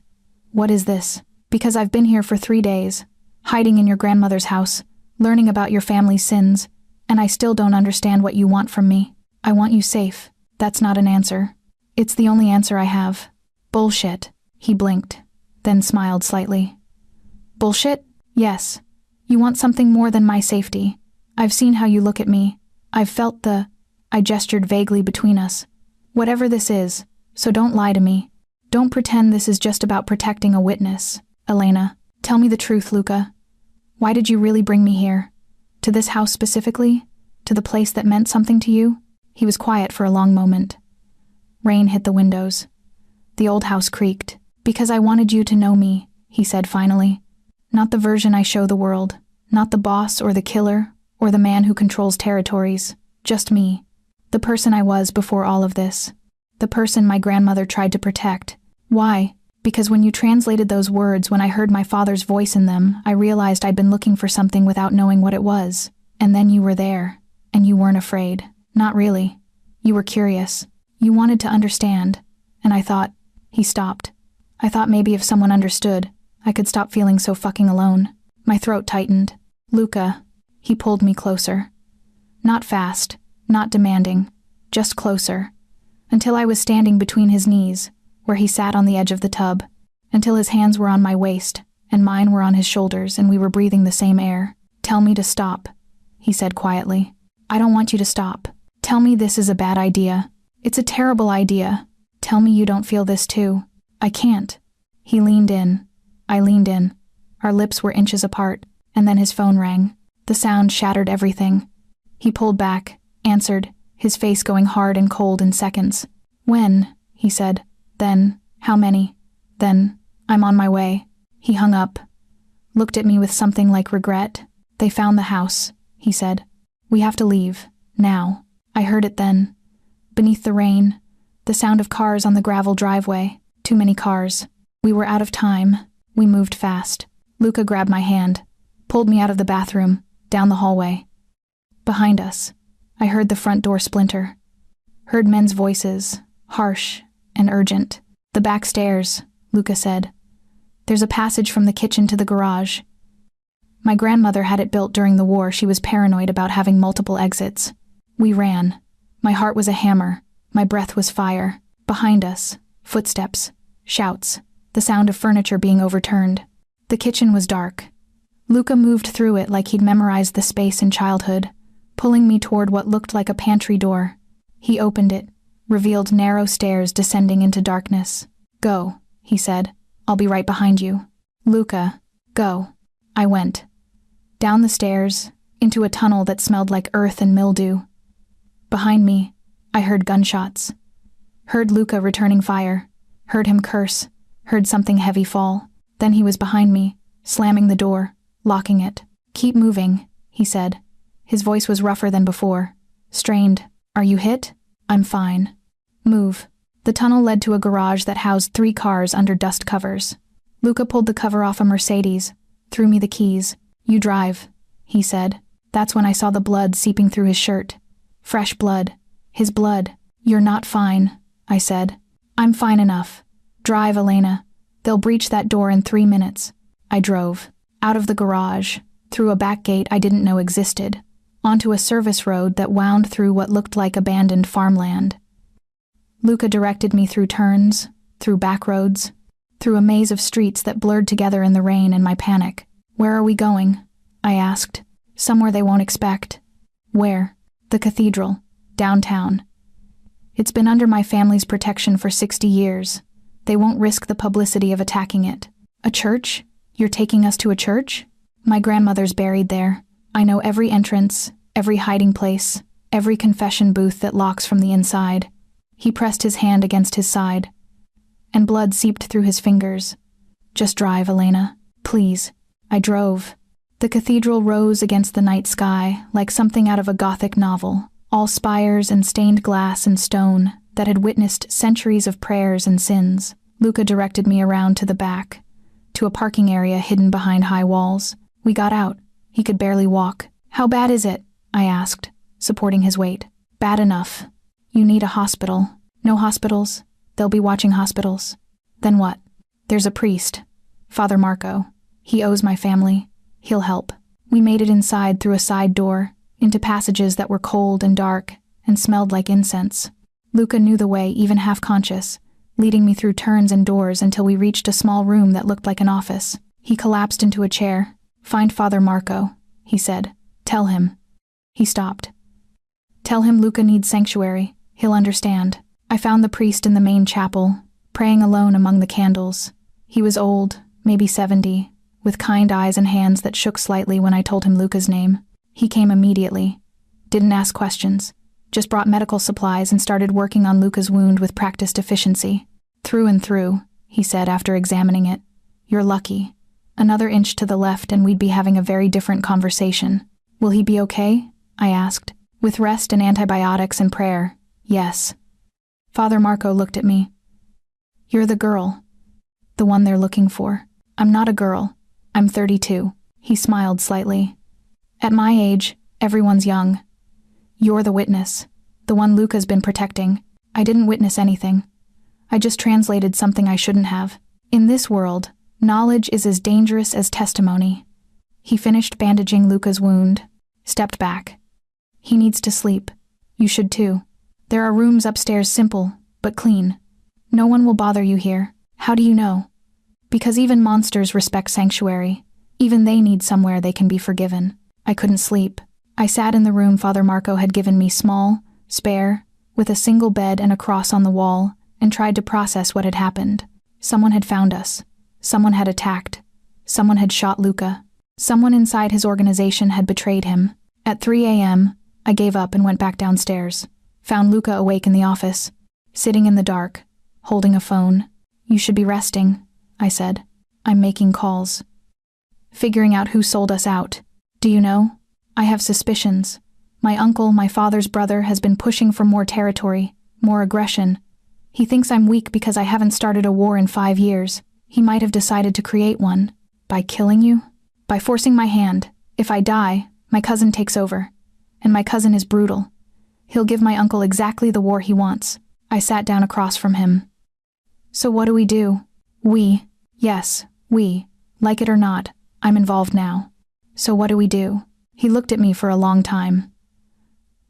What is this? Because I've been here for 3 days, hiding in your grandmother's house, learning about your family's sins, and I still don't understand what you want from me. I want you safe. That's not an answer. It's the only answer I have. Bullshit. He blinked, then smiled slightly. Bullshit? Yes. You want something more than my safety. I've seen how you look at me. I've felt I gestured vaguely between us. Whatever this is, so don't lie to me. Don't pretend this is just about protecting a witness. Elena, tell me the truth, Luca. Why did you really bring me here? To this house specifically? To the place that meant something to you? He was quiet for a long moment. Rain hit the windows. The old house creaked. Because I wanted you to know me, he said finally. Not the version I show the world. Not the boss or the killer or the man who controls territories. Just me. The person I was before all of this. The person my grandmother tried to protect. Why? Because when you translated those words, when I heard my father's voice in them, I realized I'd been looking for something without knowing what it was. And then you were there. And you weren't afraid. Not really. You were curious. You wanted to understand. And I thought... He stopped. I thought maybe if someone understood, I could stop feeling so fucking alone. My throat tightened. Luca. He pulled me closer. Not fast, not demanding, just closer. Until I was standing between his knees, where he sat on the edge of the tub. Until his hands were on my waist, and mine were on his shoulders, and we were breathing the same air. Tell me to stop, he said quietly. I don't want you to stop. Tell me this is a bad idea. It's a terrible idea. Tell me you don't feel this too. I can't. He leaned in. I leaned in. Our lips were inches apart, and then his phone rang. The sound shattered everything. He pulled back, answered, his face going hard and cold in seconds. When? He said. Then, how many? Then, I'm on my way. He hung up. Looked at me with something like regret. They found the house, he said. We have to leave. Now. I heard it then. Beneath the rain. The sound of cars on the gravel driveway. Too many cars. We were out of time. We moved fast. Luca grabbed my hand. Pulled me out of the bathroom. Down the hallway. Behind us. I heard the front door splinter. Heard men's voices. Harsh and urgent. The back stairs, Luca said. There's a passage from the kitchen to the garage. My grandmother had it built during the war. She was paranoid about having multiple exits. We ran. My heart was a hammer. My breath was fire. Behind us, footsteps, shouts, the sound of furniture being overturned. The kitchen was dark. Luca moved through it like he'd memorized the space in childhood, pulling me toward what looked like a pantry door. He opened it, revealed narrow stairs descending into darkness. Go, he said. I'll be right behind you. Luca, go. I went. Down the stairs, into a tunnel that smelled like earth and mildew. Behind me, I heard gunshots. Heard Luca returning fire. Heard him curse. Heard something heavy fall. Then he was behind me, slamming the door, locking it. Keep moving, he said. His voice was rougher than before. Strained. Are you hit? I'm fine. Move. The tunnel led to a garage that housed 3 cars under dust covers. Luca pulled the cover off a Mercedes, threw me the keys. You drive, he said. That's when I saw the blood seeping through his shirt. Fresh blood. His blood. You're not fine, I said. I'm fine enough. Drive, Elena. They'll breach that door in 3 minutes. I drove. Out of the garage, through a back gate I didn't know existed, onto a service road that wound through what looked like abandoned farmland. Luca directed me through turns, through back roads, through a maze of streets that blurred together in the rain and my panic. Where are we going? I asked. Somewhere they won't expect. Where? The cathedral. Downtown. It's been under my family's protection for 60 years. They won't risk the publicity of attacking it. A church? You're taking us to a church? My grandmother's buried there. I know every entrance, every hiding place, every confession booth that locks from the inside. He pressed his hand against his side, and blood seeped through his fingers. Just drive, Elena. Please. I drove. The cathedral rose against the night sky like something out of a Gothic novel, all spires and stained glass and stone that had witnessed centuries of prayers and sins. Luca directed me around to the back, to a parking area hidden behind high walls. We got out. He could barely walk. How bad is it? I asked, supporting his weight. Bad enough. You need a hospital. No hospitals. They'll be watching hospitals. Then what? There's a priest. Father Marco. He owes my family. He'll help. We made it inside through a side door, into passages that were cold and dark, and smelled like incense. Luca knew the way, even half-conscious, leading me through turns and doors until we reached a small room that looked like an office. He collapsed into a chair. Find Father Marco, he said. Tell him. He stopped. Tell him Luca needs sanctuary. He'll understand. I found the priest in the main chapel, praying alone among the candles. He was old, maybe 70, with kind eyes and hands that shook slightly when I told him Luca's name. He came immediately. Didn't ask questions. Just brought medical supplies and started working on Luca's wound with practiced efficiency. Through and through, he said after examining it. You're lucky. Another inch to the left and we'd be having a very different conversation. Will he be okay? I asked. With rest and antibiotics and prayer, yes. Father Marco looked at me. You're the girl. The one they're looking for. I'm not a girl. I'm 32. He smiled slightly. At my age, everyone's young. You're the witness. The one Luca's been protecting. I didn't witness anything. I just translated something I shouldn't have. In this world, knowledge is as dangerous as testimony. He finished bandaging Luca's wound, stepped back. He needs to sleep. You should too. There are rooms upstairs, simple, but clean. No one will bother you here. How do you know? Because even monsters respect sanctuary. Even they need somewhere they can be forgiven. I couldn't sleep. I sat in the room Father Marco had given me, small, spare, with a single bed and a cross on the wall, and tried to process what had happened. Someone had found us. Someone had attacked. Someone had shot Luca. Someone inside his organization had betrayed him. At 3 a.m., I gave up and went back downstairs. Found Luca awake in the office, sitting in the dark, holding a phone. "You should be resting," I said. "I'm making calls. Figuring out who sold us out. Do you know? I have suspicions. My uncle, my father's brother, has been pushing for more territory, more aggression. He thinks I'm weak because I haven't started a war in 5 years. He might have decided to create one. By killing you? By forcing my hand. If I die, my cousin takes over. And my cousin is brutal. He'll give my uncle exactly the war he wants." I sat down across from him. "So what do we do?" "We. Yes, we. Like it or not, I'm involved now. So what do we do?" He looked at me for a long time.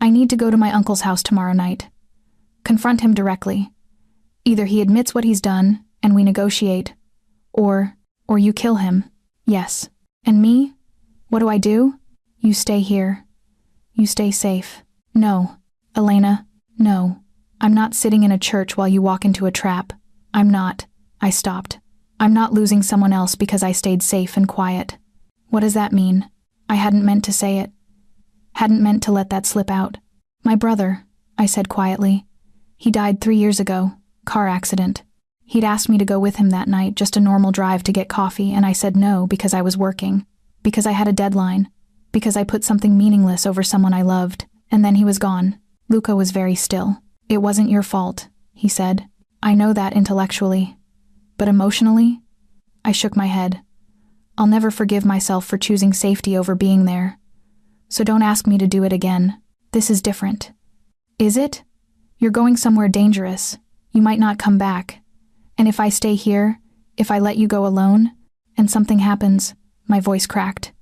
"I need to go to my uncle's house tomorrow night. Confront him directly. Either he admits what he's done, and we negotiate, or you kill him." "Yes. And me? What do I do?" "You stay here. You stay safe." "No, Elena, no. I'm not sitting in a church while you walk into a trap. I'm not." I stopped. "I'm not losing someone else because I stayed safe and quiet." "What does that mean?" I hadn't meant to say it. Hadn't meant to let that slip out. "My brother," I said quietly. "He died 3 years ago. Car accident. He'd asked me to go with him that night, just a normal drive to get coffee, and I said no because I was working. Because I had a deadline. Because I put something meaningless over someone I loved. And then he was gone." Luca was very still. "It wasn't your fault," he said. "I know that intellectually. But emotionally?" I shook my head. "I'll never forgive myself for choosing safety over being there. So don't ask me to do it again. This is different." "Is it? You're going somewhere dangerous. You might not come back. And if I stay here, if I let you go alone, and something happens," my voice cracked,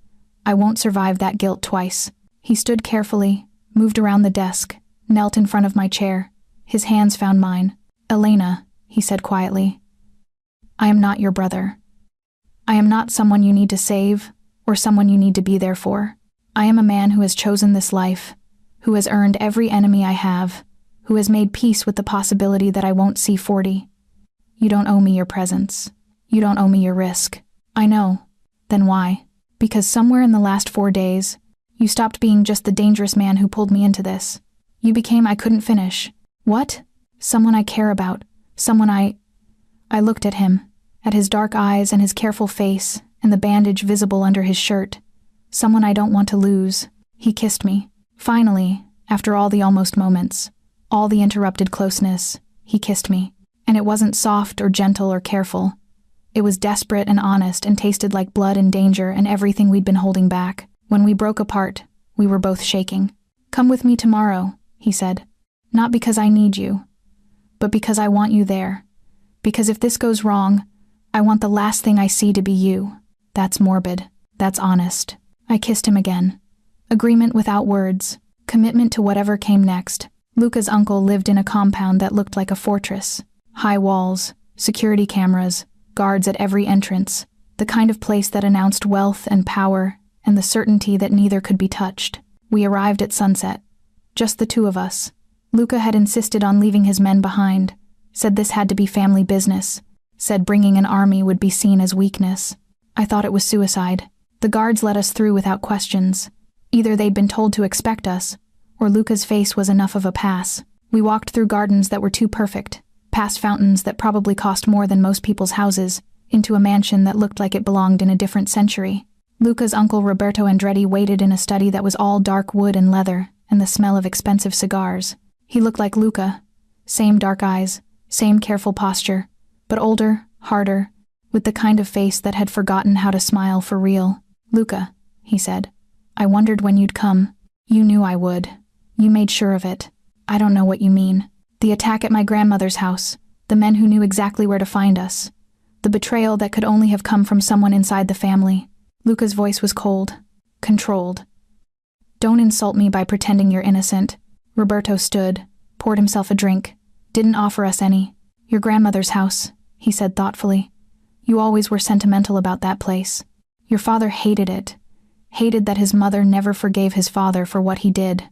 "I won't survive that guilt twice." He stood carefully, moved around the desk, knelt in front of my chair. His hands found mine. "Elena," he said quietly, "I am not your brother. I am not someone you need to save, or someone you need to be there for. I am a man who has chosen this life, who has earned every enemy I have, who has made peace with the possibility that I won't see 40. You don't owe me your presence. You don't owe me your risk." "I know." "Then why?" "Because somewhere in the last 4 days, you stopped being just the dangerous man who pulled me into this. You became I couldn't finish." "What?" "Someone I care about. Someone I looked at him, at his dark eyes and his careful face, and the bandage visible under his shirt. "Someone I don't want to lose." He kissed me. Finally, after all the almost moments, all the interrupted closeness, he kissed me. And it wasn't soft or gentle or careful. It was desperate and honest and tasted like blood and danger and everything we'd been holding back. When we broke apart, we were both shaking. "Come with me tomorrow," he said. "Not because I need you, but because I want you there. Because if this goes wrong, I want the last thing I see to be you." That's morbid. That's honest. I kissed him again. Agreement without words. Commitment to whatever came next. Luca's uncle lived in a compound that looked like a fortress. High walls, security cameras, guards at every entrance. The kind of place that announced wealth and power and the certainty that neither could be touched. We arrived at sunset. Just the two of us. Luca had insisted on leaving his men behind. Said this had to be family business. Said bringing an army would be seen as weakness. I thought it was suicide. The guards let us through without questions. Either they'd been told to expect us, or Luca's face was enough of a pass. We walked through gardens that were too perfect, past fountains that probably cost more than most people's houses, into a mansion that looked like it belonged in a different century. Luca's uncle Roberto Andretti waited in a study that was all dark wood and leather, and the smell of expensive cigars. He looked like Luca. Same dark eyes, same careful posture, but older, harder, with the kind of face that had forgotten how to smile for real. "Luca," he said, "I wondered when you'd come. You knew I would. You made sure of it. I don't know what you mean. The attack at my grandmother's house, the men who knew exactly where to find us, the betrayal that could only have come from someone inside the family." Luca's voice was cold, controlled. "Don't insult me by pretending you're innocent." Roberto stood, poured himself a drink, didn't offer us any. "Your grandmother's house," he said thoughtfully. "You always were sentimental about that place. Your father hated it, hated that his mother never forgave his father for what he did.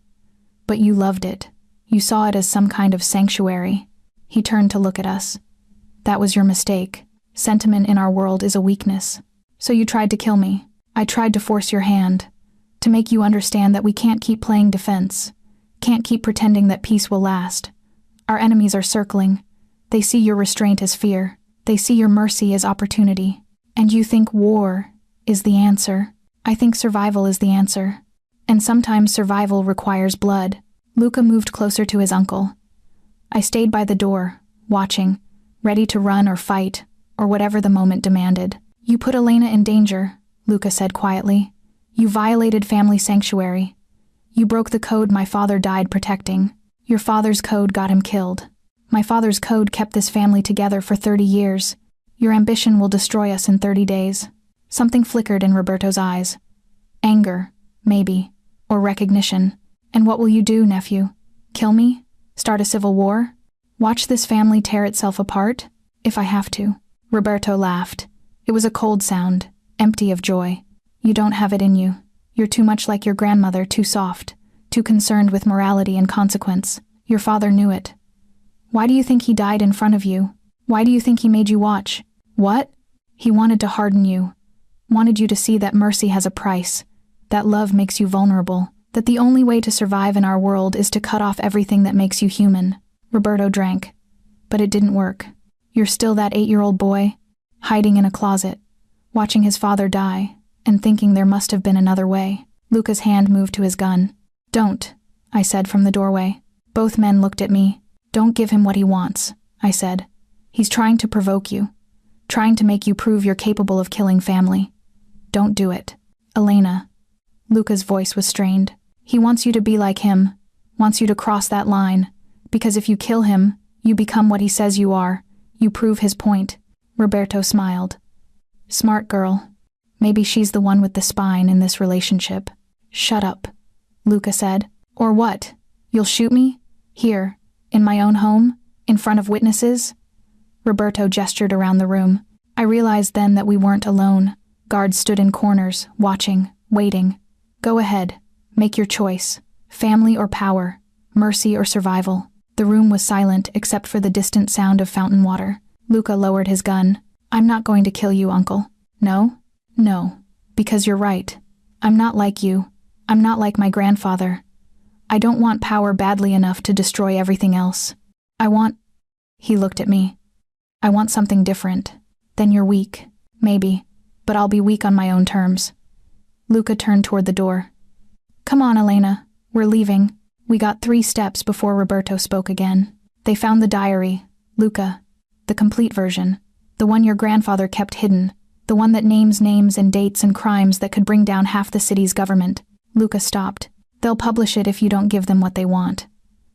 But you loved it. You saw it as some kind of sanctuary. He turned to look at us. That was your mistake. Sentiment in our world is a weakness. So you tried to kill me. I tried to force your hand. To make you understand that we can't keep playing defense. Can't keep pretending that peace will last. Our enemies are circling. They see your restraint as fear. They see your mercy as opportunity. And you think war is the answer. I think survival is the answer. And sometimes survival requires blood. Luca moved closer to his uncle. I stayed by the door, watching, ready to run or fight, or whatever the moment demanded. You put Elena in danger, Luca said quietly. You violated family sanctuary. You broke the code my father died protecting. Your father's code got him killed. My father's code kept this family together for 30 years. Your ambition will destroy us in 30 days. Something flickered in Roberto's eyes. Anger, maybe, or recognition. And what will you do, nephew? Kill me? Start a civil war? Watch this family tear itself apart? If I have to. Roberto laughed. It was a cold sound, empty of joy. You don't have it in you. You're too much like your grandmother, too soft, too concerned with morality and consequence. Your father knew it. Why do you think he died in front of you? Why do you think he made you watch? What? He wanted to harden you. Wanted you to see that mercy has a price, that love makes you vulnerable, that the only way to survive in our world is to cut off everything that makes you human. Roberto drank. But it didn't work. You're still that 8-year-old boy, hiding in a closet, watching his father die, and thinking there must have been another way. Luca's hand moved to his gun. Don't, I said from the doorway. Both men looked at me. Don't give him what he wants, I said. He's trying to provoke you, trying to make you prove you're capable of killing family. Don't do it. Elena. Luca's voice was strained. He wants you to be like him, wants you to cross that line, because if you kill him, you become what he says you are. You prove his point. Roberto smiled. Smart girl. Maybe she's the one with the spine in this relationship. Shut up, Luca said. Or what? You'll shoot me? Here, in my own home? In front of witnesses? Roberto gestured around the room. I realized then that we weren't alone. Guards stood in corners, watching, waiting. Go ahead. Make your choice. Family or power. Mercy or survival. The room was silent except for the distant sound of fountain water. Luca lowered his gun. I'm not going to kill you, uncle. No? No. Because you're right. I'm not like you. I'm not like my grandfather. I don't want power badly enough to destroy everything else. I want... He looked at me. I want something different. Then you're weak. Maybe. But I'll be weak on my own terms. Luca turned toward the door. Come on, Elena. We're leaving. We got 3 steps before Roberto spoke again. They found the diary. Luca. The complete version. The one your grandfather kept hidden. The one that names names and dates and crimes that could bring down half the city's government. Luca stopped. They'll publish it if you don't give them what they want.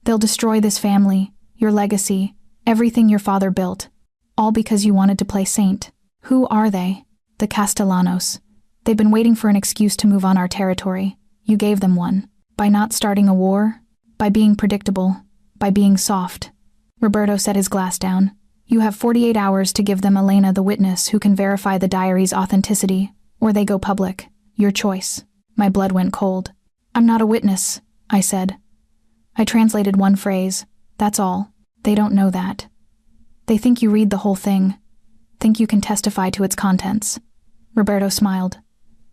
They'll destroy this family, your legacy, everything your father built. All because you wanted to play saint. Who are they? The Castellanos. They've been waiting for an excuse to move on our territory. You gave them one. By not starting a war. By being predictable. By being soft. Roberto set his glass down. You have 48 hours to give them Elena the witness who can verify the diary's authenticity, or they go public. Your choice. My blood went cold. I'm not a witness, I said. I translated one phrase. That's all. They don't know that. They think you read the whole thing. Think you can testify to its contents. Roberto smiled.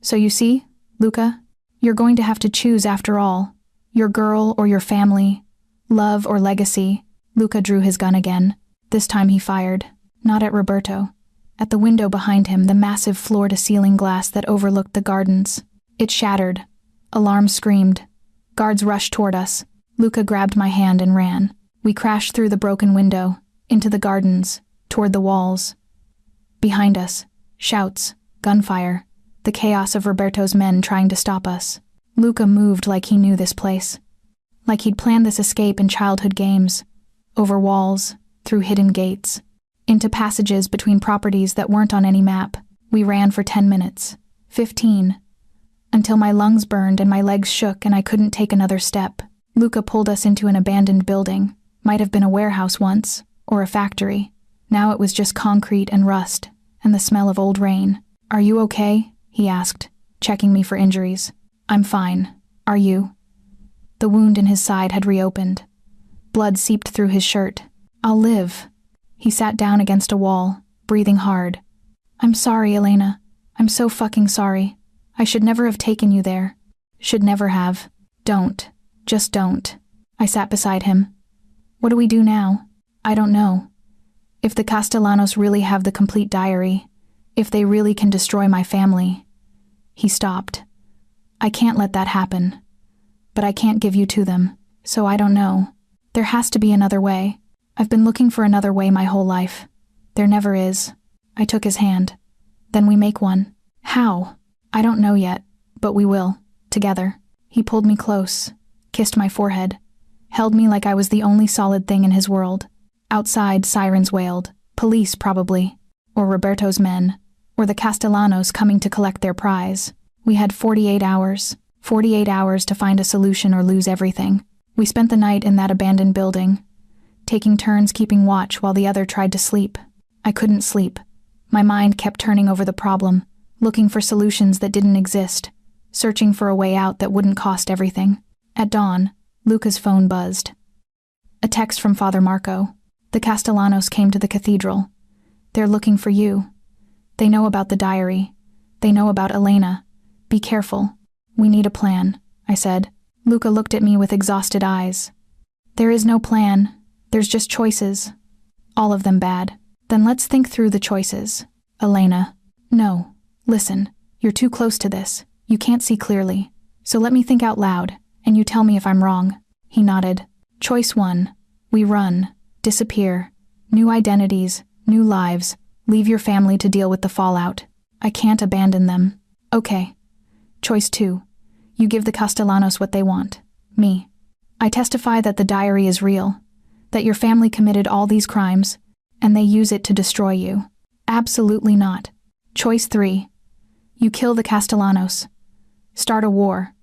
So you see, Luca, you're going to have to choose after all. Your girl or your family. Love or legacy. Luca drew his gun again. This time he fired. Not at Roberto. At the window behind him, the massive floor-to-ceiling glass that overlooked the gardens. It shattered. Alarm screamed. Guards rushed toward us. Luca grabbed my hand and ran. We crashed through the broken window, into the gardens, toward the walls. Behind us, shouts, gunfire, the chaos of Roberto's men trying to stop us. Luca moved like he knew this place. Like he'd planned this escape in childhood games. Over walls, through hidden gates, into passages between properties that weren't on any map. We ran for 10 minutes, 15, until my lungs burned and my legs shook and I couldn't take another step. Luca pulled us into an abandoned building. Might have been a warehouse once, or a factory. Now it was just concrete and rust, and the smell of old rain. Are you okay? He asked, checking me for injuries. I'm fine. Are you? The wound in his side had reopened. Blood seeped through his shirt. I'll live. He sat down against a wall, breathing hard. I'm sorry, Elena. I'm so fucking sorry. I should never have taken you there. Should never have. Don't. Just don't. I sat beside him. What do we do now? I don't know. If the Castellanos really have the complete diary, if they really can destroy my family. He stopped. I can't let that happen. But I can't give you to them, so I don't know. There has to be another way. I've been looking for another way my whole life. There never is. I took his hand. Then we make one. How? I don't know yet, but we will. Together. He pulled me close, kissed my forehead, held me like I was the only solid thing in his world. Outside, sirens wailed. Police, probably. Or Roberto's men. Or the Castellanos coming to collect their prize. We had 48 hours. 48 hours to find a solution or lose everything. We spent the night in that abandoned building, taking turns keeping watch while the other tried to sleep. I couldn't sleep. My mind kept turning over the problem, looking for solutions that didn't exist, searching for a way out that wouldn't cost everything. At dawn, Luca's phone buzzed. A text from Father Marco. The Castellanos came to the cathedral. They're looking for you. They know about the diary. They know about Elena. Be careful. We need a plan, I said. Luca looked at me with exhausted eyes. There is no plan. There's just choices. All of them bad. Then let's think through the choices. Elena. No. Listen. You're too close to this. You can't see clearly. So let me think out loud, and you tell me if I'm wrong. He nodded. Choice 1. We run. Disappear. New identities. New lives. Leave your family to deal with the fallout. I can't abandon them. Okay. Choice 2. You give the Castellanos what they want. Me. I testify that the diary is real. That your family committed all these crimes, and they use it to destroy you. Absolutely not. Choice 3. You kill the Castellanos. Start a war.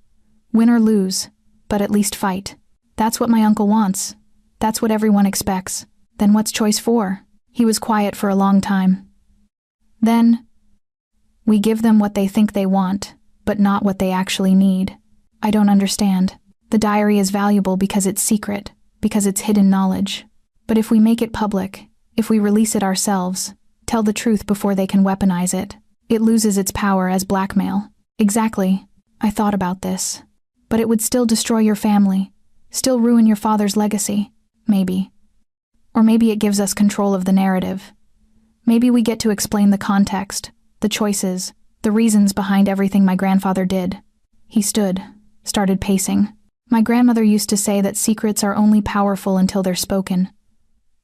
Win or lose, but at least fight. That's what my uncle wants. That's what everyone expects. Then what's choice 4? He was quiet for a long time. Then, we give them what they think they want, but not what they actually need. I don't understand. The diary is valuable because it's secret, because it's hidden knowledge. But if we make it public, if we release it ourselves, tell the truth before they can weaponize it, it loses its power as blackmail. Exactly. I thought about this. But it would still destroy your family, still ruin your father's legacy. Maybe. Or maybe it gives us control of the narrative. Maybe we get to explain the context, the choices, the reasons behind everything my grandfather did. He stood, started pacing. My grandmother used to say that secrets are only powerful until they're spoken.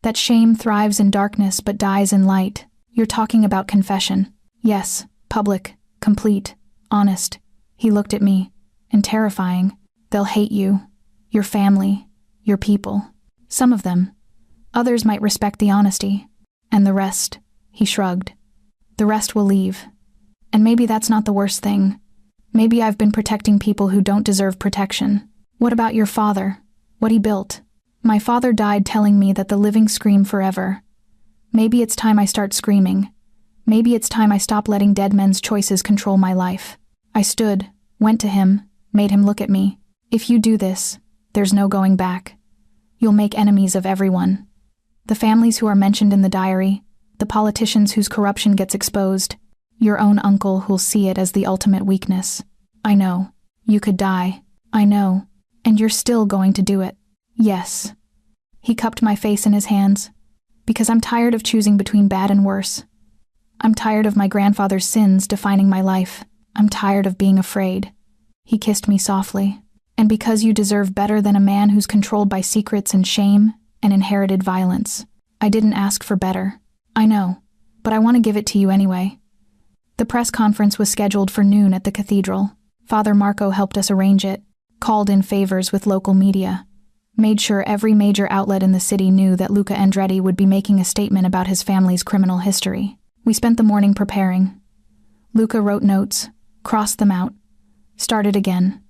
That shame thrives in darkness but dies in light. You're talking about confession. Yes, public, complete, honest. He looked at me, and terrifying. They'll hate you, your family, your people. Some of them. Others might respect the honesty. And the rest, he shrugged. The rest will leave. And maybe that's not the worst thing. Maybe I've been protecting people who don't deserve protection. What about your father? What he built? My father died telling me that the living scream forever. Maybe it's time I start screaming. Maybe it's time I stop letting dead men's choices control my life. I stood, went to him, made him look at me. If you do this, there's no going back. You'll make enemies of everyone. The families who are mentioned in the diary, the politicians whose corruption gets exposed, your own uncle who'll see it as the ultimate weakness. I know. You could die. I know. And you're still going to do it. Yes. He cupped my face in his hands. Because I'm tired of choosing between bad and worse. I'm tired of my grandfather's sins defining my life. I'm tired of being afraid. He kissed me softly. And because you deserve better than a man who's controlled by secrets and shame and inherited violence. I didn't ask for better. I know. But I want to give it to you anyway. The press conference was scheduled for noon at the cathedral. Father Marco helped us arrange it, called in favors with local media, made sure every major outlet in the city knew that Luca Andretti would be making a statement about his family's criminal history. We spent the morning preparing. Luca wrote notes, crossed them out, started again.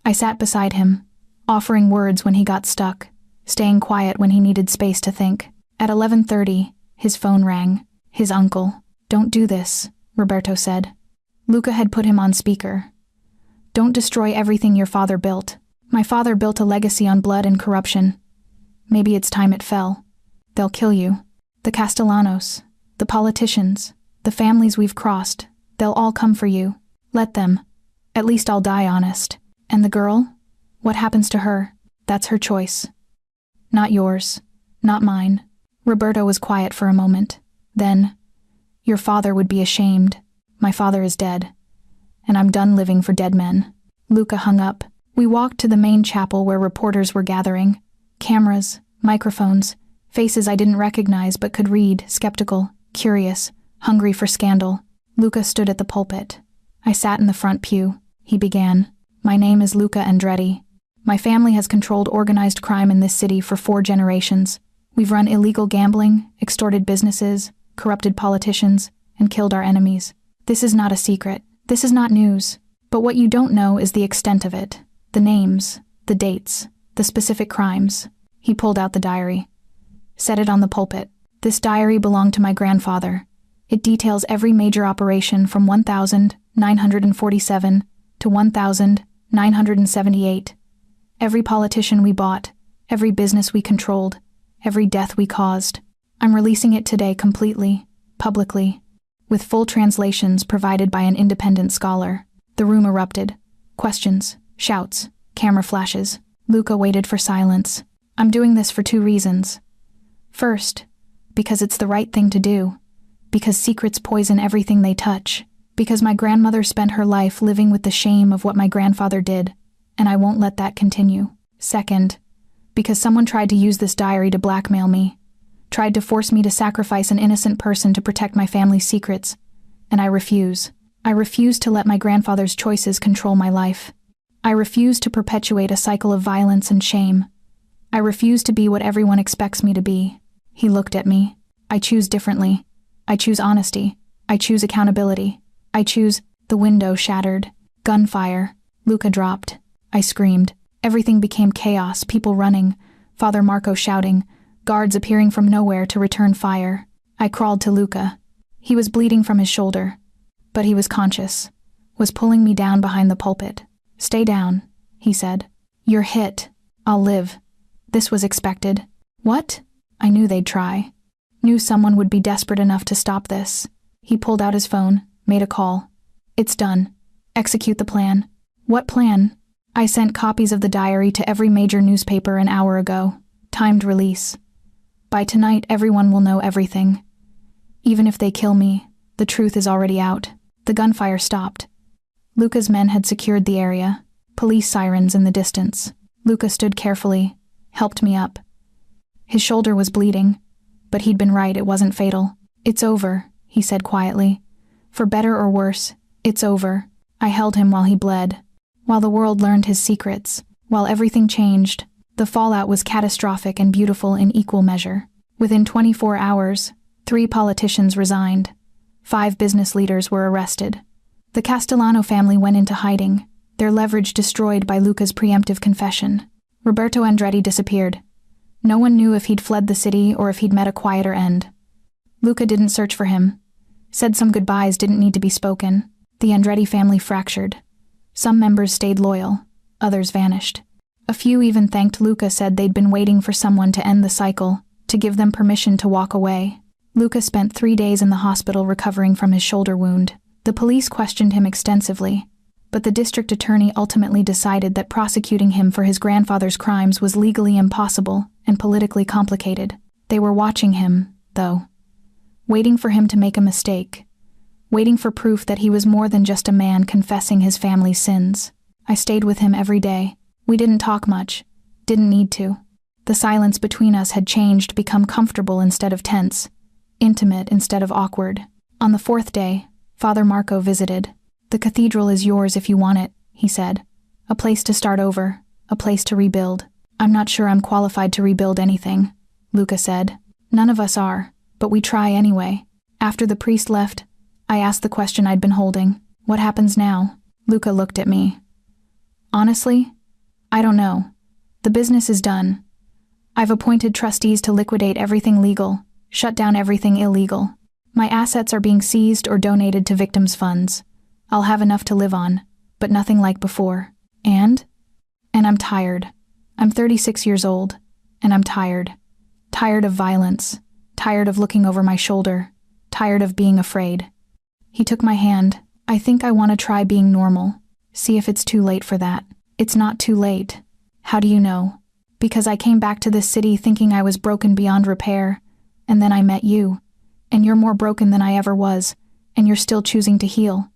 I sat beside him, offering words when he got stuck, staying quiet when he needed space to think. At 11:30, his phone rang. His uncle. Don't do this, Roberto said. Luca had put him on speaker. Don't destroy everything your father built. My father built a legacy on blood and corruption. Maybe it's time it fell. They'll kill you. The Castellanos, the politicians, the families we've crossed, they'll all come for you. Let them. At least I'll die honest. And the girl? What happens to her? That's her choice. Not yours. Not mine. Roberto was quiet for a moment. Then, your father would be ashamed. My father is dead. And I'm done living for dead men. Luca hung up. We walked to the main chapel where reporters were gathering. Cameras, microphones, faces I didn't recognize but could read, skeptical, curious, hungry for scandal. Luca stood at the pulpit. I sat in the front pew. He began. My name is Luca Andretti. My family has controlled organized crime in this city for 4 generations. We've run illegal gambling, extorted businesses, corrupted politicians, and killed our enemies. This is not a secret. This is not news. But what you don't know is the extent of it. The names, the dates, the specific crimes. He pulled out the diary. Set it on the pulpit. This diary belonged to my grandfather. It details every major operation from 1947 to 1978. Every politician we bought, every business we controlled, every death we caused. I'm releasing it today completely, publicly, with full translations provided by an independent scholar. The room erupted. Questions, shouts, camera flashes. Luca waited for silence. I'm doing this for 2 reasons. First, because it's the right thing to do. Because secrets poison everything they touch. Because my grandmother spent her life living with the shame of what my grandfather did, and I won't let that continue. Second, because someone tried to use this diary to blackmail me, tried to force me to sacrifice an innocent person to protect my family's secrets, and I refuse. I refuse to let my grandfather's choices control my life. I refuse to perpetuate a cycle of violence and shame. I refuse to be what everyone expects me to be. He looked at me. I choose differently. I choose honesty. I choose accountability. I choose. The window shattered. Gunfire. Luca dropped. I screamed. Everything became chaos, people running, Father Marco shouting, guards appearing from nowhere to return fire. I crawled to Luca. He was bleeding from his shoulder, but he was conscious, was pulling me down behind the pulpit. Stay down, he said. You're hit. I'll live. This was expected. What? I knew they'd try. Knew someone would be desperate enough to stop this. He pulled out his phone, made a call. It's done. Execute the plan. What plan? I sent copies of the diary to every major newspaper an hour ago. Timed release. By tonight, everyone will know everything. Even if they kill me, the truth is already out. The gunfire stopped. Luca's men had secured the area. Police sirens in the distance. Luca stood carefully, helped me up. His shoulder was bleeding, but he'd been right, it wasn't fatal. It's over, he said quietly. For better or worse, it's over. I held him while he bled. While the world learned his secrets, while everything changed, the fallout was catastrophic and beautiful in equal measure. Within 24 hours, 3 politicians resigned. 5 business leaders were arrested. The Castellano family went into hiding, their leverage destroyed by Luca's preemptive confession. Roberto Andretti disappeared. No one knew if he'd fled the city or if he'd met a quieter end. Luca didn't search for him. Said some goodbyes didn't need to be spoken. The Andretti family fractured. Some members stayed loyal, others vanished. A few even thanked Luca, said they'd been waiting for someone to end the cycle, to give them permission to walk away. Luca spent 3 days in the hospital recovering from his shoulder wound. The police questioned him extensively, but the district attorney ultimately decided that prosecuting him for his grandfather's crimes was legally impossible and politically complicated. They were watching him, though, waiting for him to make a mistake, waiting for proof that he was more than just a man confessing his family's sins. I stayed with him every day. We didn't talk much, didn't need to. The silence between us had changed, become comfortable instead of tense, intimate instead of awkward. On the 4th day, Father Marco visited. The cathedral is yours if you want it, he said. A place to start over, a place to rebuild. I'm not sure I'm qualified to rebuild anything, Luca said. None of us are, but we try anyway. After the priest left, I asked the question I'd been holding. What happens now? Luca looked at me. Honestly, I don't know. The business is done. I've appointed trustees to liquidate everything legal, shut down everything illegal. My assets are being seized or donated to victims' funds. I'll have enough to live on, but nothing like before. And I'm tired. I'm 36 years old, and I'm tired. tired of violence, tired of looking over my shoulder, tired of being afraid. He took my hand. I think I want to try being normal. See if it's too late for that. It's not too late. How do you know? Because I came back to this city thinking I was broken beyond repair, and then I met you. And you're more broken than I ever was, and you're still choosing to heal.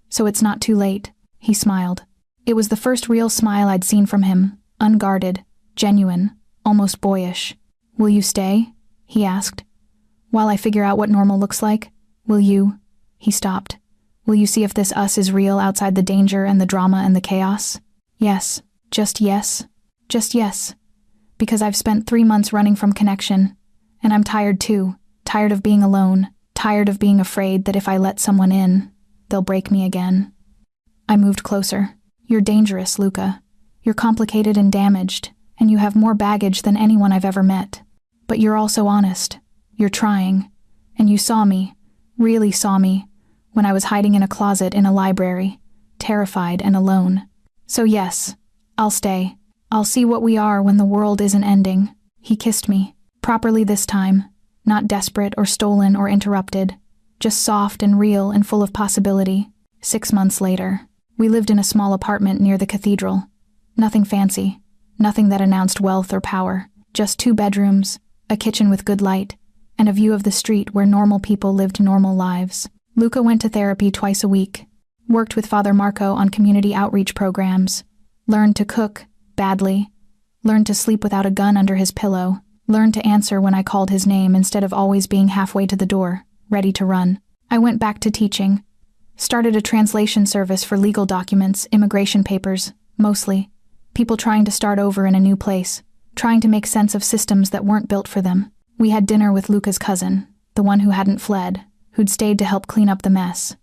So it's not too late. He smiled. It was the first real smile I'd seen from him, unguarded, genuine, almost boyish. Will you stay? He asked. While I figure out what normal looks like, will you? He stopped. Will you see if this us is real outside the danger and the drama and the chaos? Yes. Just yes. Just yes. Because I've spent 3 months running from connection, and I'm tired too. Tired of being alone, tired of being afraid that if I let someone in, they'll break me again. I moved closer. You're dangerous, Luca. You're complicated and damaged, and you have more baggage than anyone I've ever met. But you're also honest. You're trying. And you saw me, really saw me, when I was hiding in a closet in a library, terrified and alone. So yes, I'll stay. I'll see what we are when the world isn't ending. He kissed me, properly this time. Not desperate or stolen or interrupted, just soft and real and full of possibility. 6 months later, we lived in a small apartment near the cathedral. Nothing fancy, nothing that announced wealth or power, just 2 bedrooms, a kitchen with good light, and a view of the street where normal people lived normal lives. Luca went to therapy twice a week, worked with Father Marco on community outreach programs, learned to cook, badly, learned to sleep without a gun under his pillow, learned to answer when I called his name instead of always being halfway to the door, ready to run. I went back to teaching. Started a translation service for legal documents, immigration papers, mostly. People trying to start over in a new place, trying to make sense of systems that weren't built for them. We had dinner with Luca's cousin, the one who hadn't fled, who'd stayed to help clean up the mess.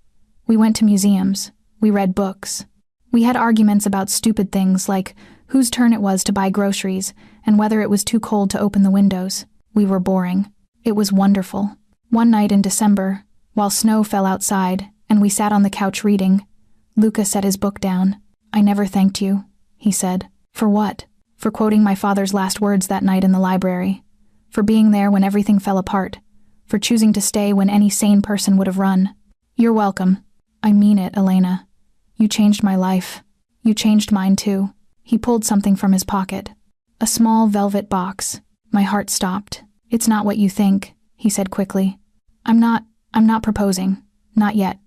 We went to museums. We read books. We had arguments about stupid things like whose turn it was to buy groceries and whether it was too cold to open the windows. We were boring. It was wonderful. One night in December, while snow fell outside and we sat on the couch reading, Luca set his book down. I never thanked you, he said. For what? For quoting my father's last words that night in the library. For being there when everything fell apart. For choosing to stay when any sane person would have run. You're welcome. I mean it, Elena. You changed my life. You changed mine too. He pulled something from his pocket. A small velvet box. My heart stopped. It's not what you think, he said quickly. I'm not proposing. Not yet.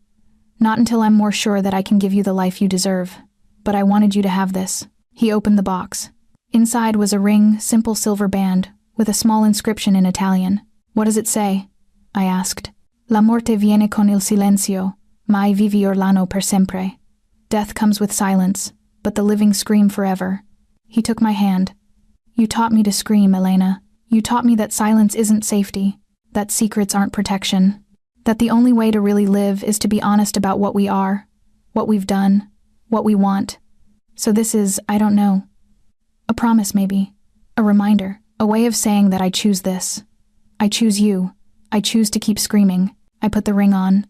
Not until I'm more sure that I can give you the life you deserve. But I wanted you to have this. He opened the box. Inside was a ring, simple silver band, with a small inscription in Italian. What does it say? I asked. La morte viene con il silenzio, mai vivi urlano per sempre. Death comes with silence, but the living scream forever. He took my hand. You taught me to scream, Elena. You taught me that silence isn't safety, that secrets aren't protection, that the only way to really live is to be honest about what we are, what we've done, what we want. So this is, I don't know, a promise maybe, a reminder, a way of saying that I choose this. I choose you. I choose to keep screaming. I put the ring on.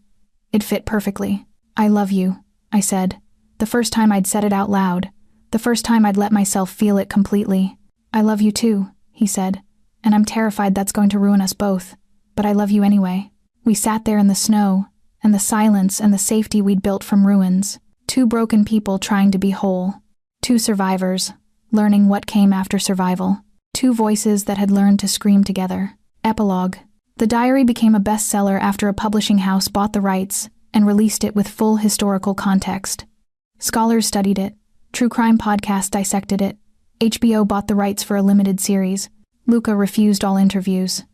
It fit perfectly. I love you, I said. The first time I'd said it out loud. The first time I'd let myself feel it completely. I love you too, he said. And I'm terrified that's going to ruin us both. But I love you anyway. We sat there in the snow, and the silence and the safety we'd built from ruins. 2 broken people trying to be whole. 2 survivors, learning what came after survival. 2 voices that had learned to scream together. Epilogue. The diary became a bestseller after a publishing house bought the rights and released it with full historical context. Scholars studied it. True crime podcasts dissected it. HBO bought the rights for a limited series. Luca refused all interviews.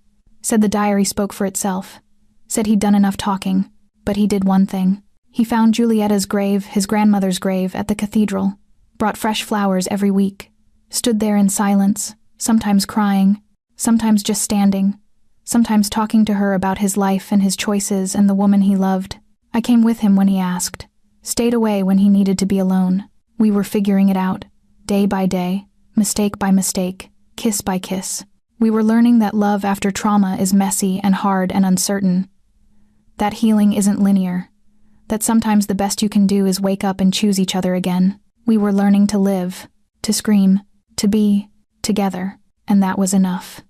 Said the diary spoke for itself. Said he'd done enough talking. But he did one thing. He found Giulietta's grave, his grandmother's grave, at the cathedral. Brought fresh flowers every week. Stood there in silence, sometimes crying, sometimes just standing, sometimes talking to her about his life and his choices and the woman he loved. I came with him when he asked. Stayed away when he needed to be alone. We were figuring it out, day by day, mistake by mistake, kiss by kiss. We were learning that love after trauma is messy and hard and uncertain. That healing isn't linear. That sometimes the best you can do is wake up and choose each other again. We were learning to live, to scream, to be, together, and that was enough.